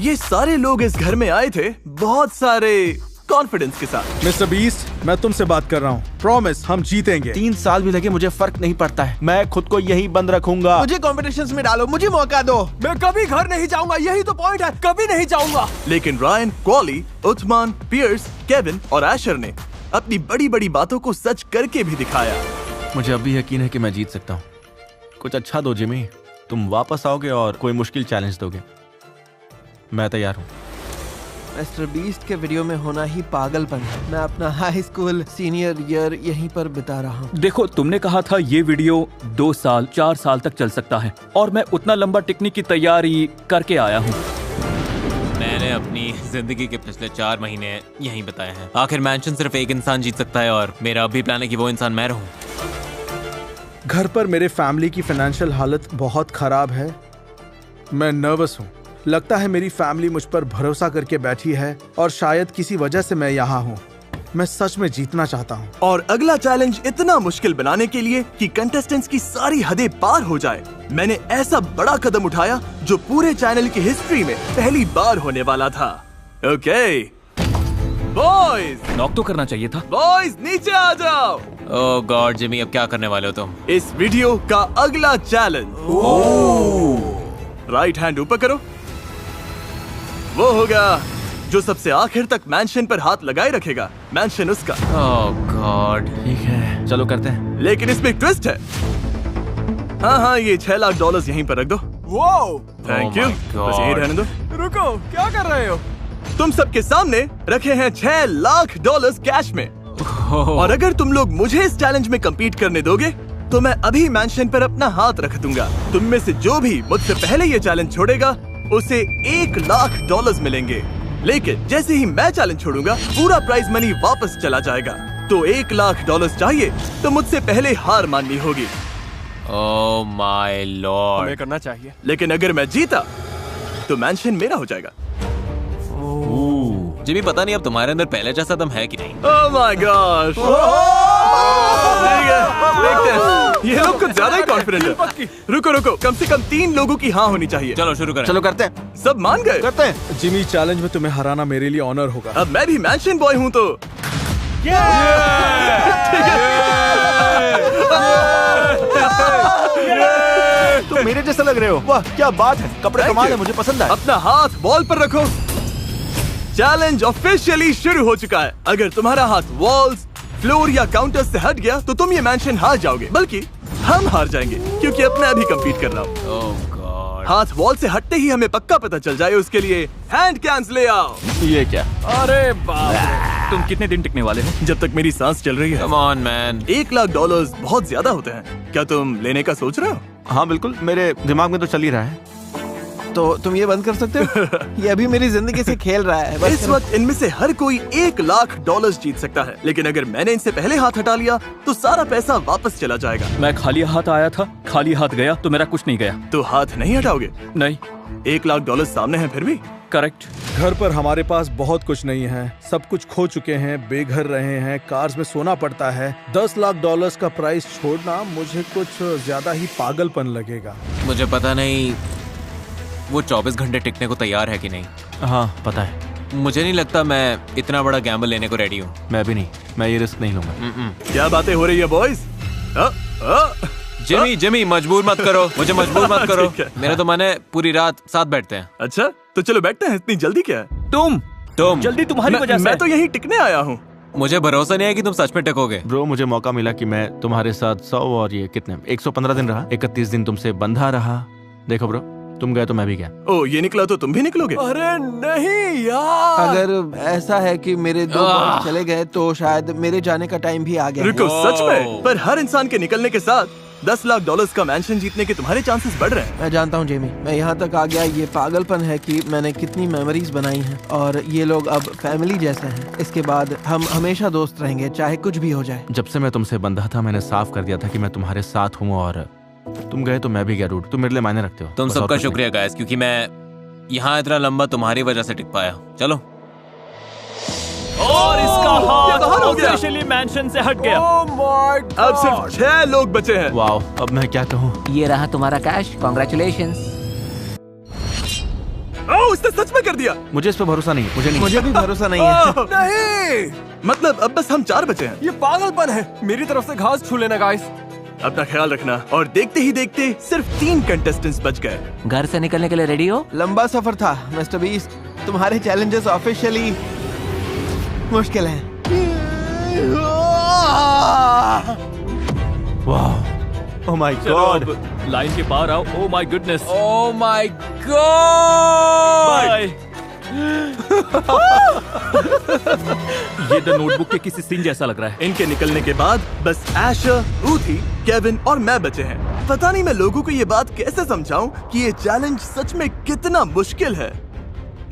ये सारे लोग इस घर में आए थे बहुत सारे कॉन्फिडेंस के साथ। मिस्टर बीस्ट, मैं तुमसे बात कर रहा हूँ। प्रॉमिस, हम जीतेंगे। 3 साल भी लगे, मुझे फर्क नहीं पड़ता है। मैं खुद को यही बंद रखूंगा। मुझे कॉम्पिटिशंस में डालो, मुझे मौका दो। मैं कभी घर नहीं जाऊंगा, यही तो पॉइंट है, कभी नहीं जाऊंगा। लेकिन रायन, क्वाली, उथमान, पियर्स, केविन और एशर ने अपनी बड़ी बड़ी बातों को सच करके भी दिखाया। मुझे अभी यकीन है कि मैं जीत सकता हूँ। कुछ अच्छा दो जिमी, तुम वापस आओगे और कोई मुश्किल चैलेंज दोगे। मैं तैयार हूँ। मिस्टर बीस्ट के वीडियो में होना ही पागलपन है। मैं अपना हाई स्कूल सीनियर ईयर यहीं पर बिता रहा हूँ। देखो, तुमने कहा था ये वीडियो 2 साल 4 साल तक चल सकता है, और मैं उतना लंबा टिकने की तैयारी करके आया हूँ। मैंने अपनी जिंदगी के पिछले 4 महीने यहीं बिताए हैं। आखिर मैंशन सिर्फ एक इंसान जीत सकता है और मेरा अभी प्लान है कि वो इंसान मैं रहूं। घर पर मेरे फैमिली की फाइनेंशियल हालत बहुत खराब है। मैं नर्वस हूँ। लगता है मेरी फैमिली मुझ पर भरोसा करके बैठी है और शायद किसी वजह से मैं यहाँ हूँ। मैं सच में जीतना चाहता हूँ। और अगला चैलेंज इतना मुश्किल बनाने के लिए कि कंटेस्टेंट्स की सारी हदें पार हो जाए, मैंने ऐसा बड़ा कदम उठाया जो पूरे चैनल की हिस्ट्री में पहली बार होने वाला था। ओके बॉयज, नॉक तो करना चाहिए था। बॉयज नीचे आ जाओ। ओह गॉड जिमी, अब क्या करने वाले हो तुम? इस वीडियो का अगला चैलेंज, राइट हैंड ऊपर करो। वो होगा जो सबसे आखिर तक मैंशन पर हाथ लगाए रखेगा, मैंशन उसका। ओह गॉड, ठीक है, चलो करते हैं। लेकिन इसमें एक ट्विस्ट है। हाँ, ये $6 लाख यहीं पर रख दो। वो थैंक यू, बस यही रहने दो। रुको, क्या कर रहे हो? तुम सबके सामने रखे हैं $6 लाख कैश में। और अगर तुम लोग मुझे इस चैलेंज में कम्पीट करने दोगे तो मैं अभी मैंशन पर अपना हाथ रख दूंगा। तुम में से जो भी मुझसे पहले ये चैलेंज छोड़ेगा उसे $1 लाख मिलेंगे। लेकिन जैसे ही मैं चैलेंज छोड़ूंगा पूरा प्राइज मनी वापस चला जाएगा। तो $1 लाख चाहिए तो मुझसे पहले हार माननी होगी। ओह माय लॉर्ड, हमें करना चाहिए। लेकिन अगर मैं जीता तो मैंशन मेरा हो जाएगा। जिमी, पता नहीं अब तुम्हारे अंदर पहले जैसा दम है कि नहीं। ओह माय गॉश, देखते हैं। ये लोग कुछ ज्यादा ही कॉन्फिडेंट है। रुको, कम से कम 3 लोगों की हाँ होनी चाहिए। चलो शुरू करें। चलो करते हैं। सब मान गए? करते हैं। जिमी, चैलेंज में तुम्हें हराना मेरे लिए ऑनर होगा। अब मैं भी मैंशन बॉय हूँ तो तुम मेरे जैसा लग रहे हो। वाह क्या बात है, कपड़े कमाल है, मुझे पसंद आए। अपना हाथ वॉल पर रखो। चैलेंज ऑफिशियली शुरू हो चुका है। अगर तुम्हारा हाथ वॉल्स, फ्लोर या काउंटर से हट गया तो तुम ये मैंशन हार जाओगे, बल्कि हम हार जाएंगे क्योंकि अब मैं भी compete कर रहा हूँ। हाथ वॉल से हटते ही हमें पक्का पता चल जाए, उसके लिए हैंड कैंस ले आओ। ये क्या? अरे बाप रे, तुम कितने दिन टिकने वाले हो? जब तक मेरी सांस चल रही है। Come on, man. $1 लाख बहुत ज्यादा होते हैं। क्या तुम लेने का सोच रहे हो? हाँ बिल्कुल, मेरे दिमाग में तो चल ही रहा है। तो तुम ये बंद कर सकते हो? ये अभी मेरी जिंदगी से खेल रहा है। इस वक्त इनमें से हर कोई $1 लाख जीत सकता है, लेकिन अगर मैंने इनसे पहले हाथ हटा लिया तो सारा पैसा वापस चला जाएगा। मैं खाली हाथ आया था, खाली हाथ गया तो मेरा कुछ नहीं गया। तो हाथ नहीं हटाओगे? नहीं। $1 लाख सामने है फिर भी? करेक्ट। घर पर हमारे पास बहुत कुछ नहीं है, सब कुछ खो चुके हैं, बेघर रहे हैं, कार्स में सोना पड़ता है। $10 लाख का प्राइस छोड़ना मुझे कुछ ज्यादा ही पागलपन लगेगा। मुझे पता नहीं वो 24 घंटे टिकने को तैयार है कि नहीं। हाँ पता है। मुझे नहीं लगता मैं इतना बड़ा गैम्बल लेने को रेडी हूँ। मैं भी नहीं, मैं ये रिस्क नहीं लूंगा। क्या बातें हो रही है बॉयज? जिमी मजबूर मत करो, मुझे मजबूर मत करो। मेरा तो मन है पूरी रात साथ बैठते हैं। अच्छा तो चलो बैठते हैं, इतनी जल्दी क्या है? तुम जल्दी तुम्हारी वजह से। मैं तो यहीं टिकने आया हूँ। मुझे भरोसा नहीं है कि तुम सच में टिकोगे। ब्रो मुझे मौका मिला कि मैं तुम्हारे साथ 100 और ये कितने 115 दिन रहा, 31 दिन तुमसे बंधा रहा। देखो ब्रो, तुम गए तो मैं भी गया। ओ ये निकला तो तुम भी निकलोगे? अरे नहीं यार। अगर ऐसा है कि मेरे 2 बॉस चले गए तो शायद मेरे जाने का टाइम भी आ गया। रुको, सच में? पर हर इंसान के निकलने के साथ $10 लाख का मैंशन जीतने के तुम्हारे चांसेस बढ़ रहे हैं। मैं जानता हूँ जेमी, मैं यहाँ तक आ गया, ये पागलपन है कि मैंने कितनी मेमोरीज बनाई हैं और ये लोग अब फैमिली जैसे हैं। इसके बाद हम हमेशा दोस्त रहेंगे, चाहे कुछ भी हो जाए। जब से मैं तुमसे बंधा था मैंने साफ कर दिया था कि मैं तुम्हारे साथ हूँ, और तुम गए तो मैं भी गया। डूड तुम मेरे लिए मायने रखते हो। तुम सबका शुक्रिया गाइस, क्योंकि मैं यहाँ इतना लंबा तुम्हारी वजह से टिक पाया। चलो। और इसका हाथ ऑफिशियली मैंशन से हट गया। अब सिर्फ 6 लोग बचे हैं। वाओ, अब मैं क्या कहूँ। ये रहा तुम्हारा कैश, कॉन्ग्रेचुलेशंस। ओह इसने सच में कर दिया। मुझे इस पे भरोसा नहीं है। मुझे भी भरोसा नहीं है। नहीं, मतलब अब बस हम 4 बचे हैं। ये पागलपन है। मेरी तरफ से घास छू लेना गाइस। अपना ख्याल रखना। और देखते ही देखते सिर्फ 3 कंटेस्टेंट्स बच गए। घर से निकलने के लिए रेडी हो? लंबा सफर था मिस्टर बीस्ट, तुम्हारे चैलेंजेस ऑफिशियली मुश्किल हैं। वाह, ओह माय गॉड। लाइन के पार आओ। Oh my goodness. Oh my God. ये द नोटबुक के किसी सीन जैसा लग रहा है। इनके निकलने के बाद बस एशर, रूथी, केविन और मैं बचे हैं। पता नहीं मैं लोगों को ये बात कैसे समझाऊं कि ये चैलेंज सच में कितना मुश्किल है।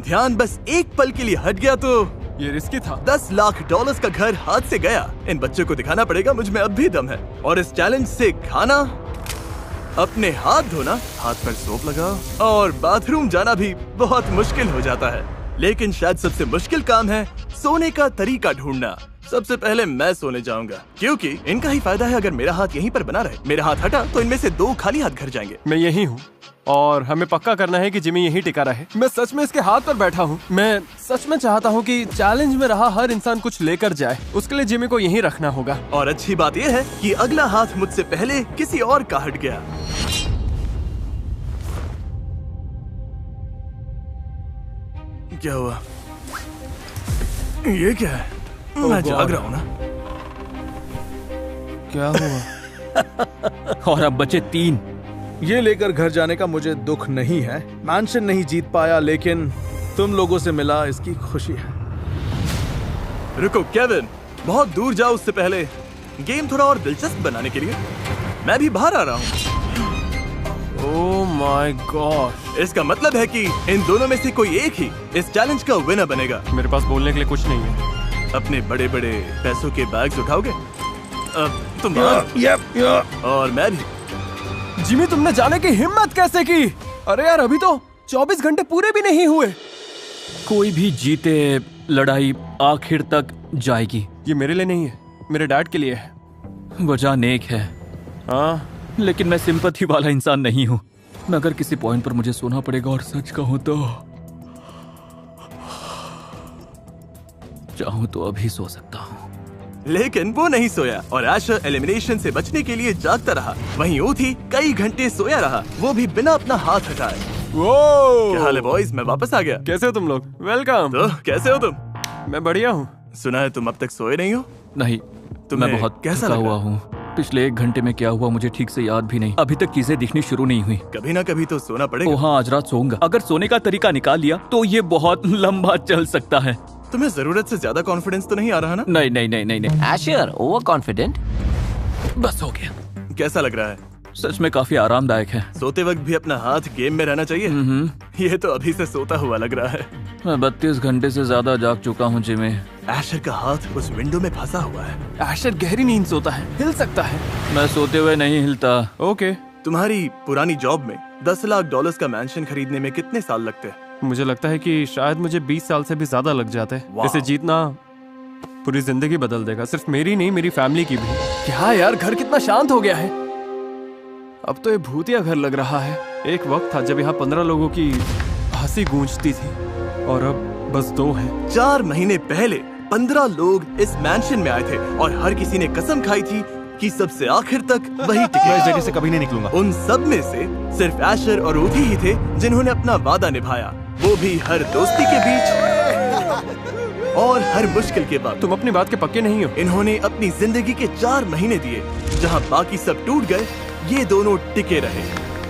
ध्यान बस एक पल के लिए हट गया तो ये रिस्की था। $10 लाख का घर हाथ से गया। इन बच्चों को दिखाना पड़ेगा मुझ में अब भी दम है। और इस चैलेंज से खाना, अपने हाथ धोना, हाथ पर सोप लगाओ और बाथरूम जाना भी बहुत मुश्किल हो जाता है। लेकिन शायद सबसे मुश्किल काम है सोने का तरीका ढूंढना। सबसे पहले मैं सोने जाऊंगा, क्योंकि इनका ही फायदा है अगर मेरा हाथ यहीं पर बना रहे। मेरा हाथ हटा तो इनमें से 2 खाली हाथ घर जाएंगे। मैं यही हूँ और हमें पक्का करना है कि जिमी यहीं टिका रहे। मैं सच में इसके हाथ पर बैठा हूँ। मैं सच में चाहता हूँ कि चैलेंज में रहा हर इंसान कुछ लेकर जाए। उसके लिए जिमी को यहीं रखना होगा। और अच्छी बात यह है कि अगला हाथ मुझसे पहले किसी और का हट गया। क्या हुआ? ये क्या है? मैं जाग रहा हूँ ना। क्या हुआ? और अब बचे 3। ये लेकर घर जाने का मुझे दुख नहीं है। मैंशन नहीं जीत पाया, लेकिन तुम लोगों से मिला इसकी खुशी है। रुको केविन, बहुत दूर जाओ उससे पहले गेम थोड़ा और दिलचस्प बनाने के लिए मैं भी बाहर आ रहा हूँ। Oh my God. इसका मतलब है कि इन दोनों में से कोई एक ही इस चैलेंज का विनर बनेगा। मेरे पास बोलने के लिए कुछ नहीं है। अपने बड़े बड़े पैसों के बैग्स उठाओगे? अब तुम और मैं भी। जिमी तुमने जाने की हिम्मत कैसे की? अरे यार अभी तो 24 घंटे पूरे भी नहीं हुए। कोई भी जीते लड़ाई आखिर तक जाएगी। ये मेरे लिए नहीं है, मेरे डैड के लिए है। वजह नेक है। हाँ, लेकिन मैं सिंपैथी वाला इंसान नहीं हूँ। मैं अगर किसी पॉइंट पर मुझे सोना पड़ेगा और सच कहूँ तो चाहूँ तो अभी सो सकता हूँ। लेकिन वो नहीं सोया और एशर एलिमिनेशन से बचने के लिए जागता रहा। वहीं ऊथी कई घंटे सोया रहा, वो भी बिना अपना हाथ हटाए। क्या हाल है बॉयज? मैं वापस आ गया। कैसे हो तुम लोग? वेलकम। तो कैसे हो तुम? मैं बढ़िया हूँ। सुना है तुम अब तक सोए नहीं हो? नहीं, मैं बहुत कैसा थका लगा? हुआ हूँ। पिछले 1 घंटे में क्या हुआ मुझे ठीक से याद भी नहीं। अभी तक चीजें दिखनी शुरू नहीं हुई। कभी ना कभी तो सोना पड़ेगा। ओ हाँ, आज रात सोऊंगा। अगर सोने का तरीका निकाल लिया तो ये बहुत लंबा चल सकता है। तुम्हें जरूरत से ज्यादा कॉन्फिडेंस तो नहीं आ रहा ना? नहीं नहीं नहीं नहीं नहीं। Asher over confident. बस हो गया। कैसा लग रहा है? सच में काफी आरामदायक है। सोते वक्त भी अपना हाथ गेम में रहना चाहिए। ये तो अभी से सोता हुआ लग रहा है। मैं 32 घंटे से ज्यादा जाग चुका हूँ जिमी। एशर का हाथ उस विंडो में फंसा हुआ है। एशर गहरी नींद सोता है, हिल सकता है। मैं सोते हुए नहीं हिलता। ओके। तुम्हारी पुरानी जॉब में $10 लाख का मैंशन खरीदने में कितने साल लगते हैं? मुझे लगता है कि शायद मुझे 20 साल से भी ज्यादा लग जाते हैं। इसे जीतना पूरी जिंदगी बदल देगा, सिर्फ मेरी नहीं मेरी फैमिली की भी। क्या यार, घर कितना शांत हो गया है। अब तो ये भूतिया घर लग रहा है। एक वक्त था जब यहाँ 15 लोगों की हंसी गूंजती थी और अब बस 2 हैं। 4 महीने पहले 15 लोग इस मैंशन में आए थे और हर किसी ने कसम खाई थी कि सबसे आखिर तक वही टिके। इस जगह से कभी नहीं निकलूंगा। उन सब में से सिर्फ एशर और ऊथी ही थे जिन्होंने अपना वादा निभाया, वो भी हर दोस्ती के बीच और हर मुश्किल के बाद। तुम अपनी बात के पक्के नहीं हो। इन्होंने अपनी जिंदगी के 4 महीने दिए, जहां बाकी सब टूट गए, ये दोनों टिके रहे।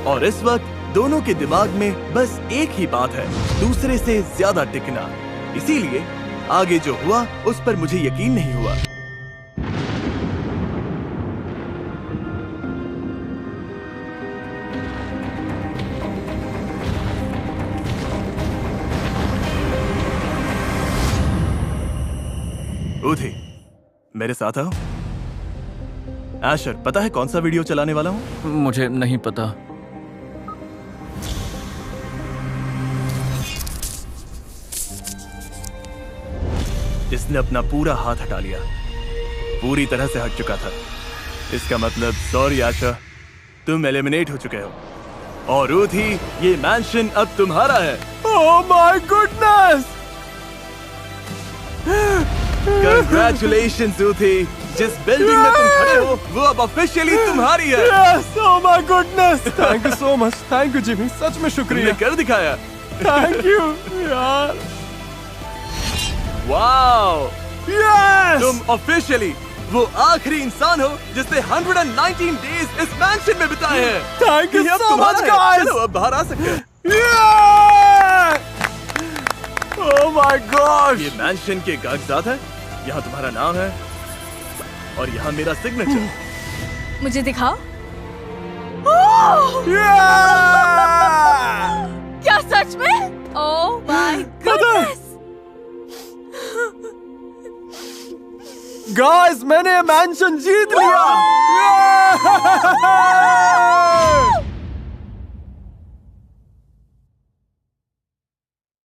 और इस वक्त दोनों के दिमाग में बस एक ही बात है, दूसरे से ज्यादा टिकना। इसीलिए आगे जो हुआ उस पर मुझे यकीन नहीं हुआ। ऊथी, मेरे साथ आओ। एशर, पता है कौन सा वीडियो चलाने वाला हूँ? मुझे नहीं पता। इसने अपना पूरा हाथ हटा लिया, पूरी तरह से हट चुका था। इसका मतलब सॉरी एशर, तुम एलिमिनेट हो चुके हो। और ऊथी, ये मैंशन अब तुम्हारा है। Oh my goodness! Congratulations ऊथी, जिस बिल्डिंग में तुम खड़े हो वो अब ऑफिशियली तुम्हारी है। Yes, oh my goodness! Thank you so much, thank you Jimmy, सच में शुक्रिया। तुमने कर दिखाया। Thank you यार। वाओ! Yes! तुम ऑफिशियली वो आखिरी इंसान हो जिसने 119 डेज इस मैंशन में बिताए हैं। Thank you ये अब so तुम्हारा much है। guys! चलो अब बाहर आ सकते हैं। Yeah! Oh my gosh! ये मैंशन के कागजात है, यहाँ तुम्हारा नाम है और यहाँ मेरा सिग्नेचर। मुझे दिखाओ। क्या सच में? Oh my God! गाइस, मैंने ये मैंशन जीत लिया।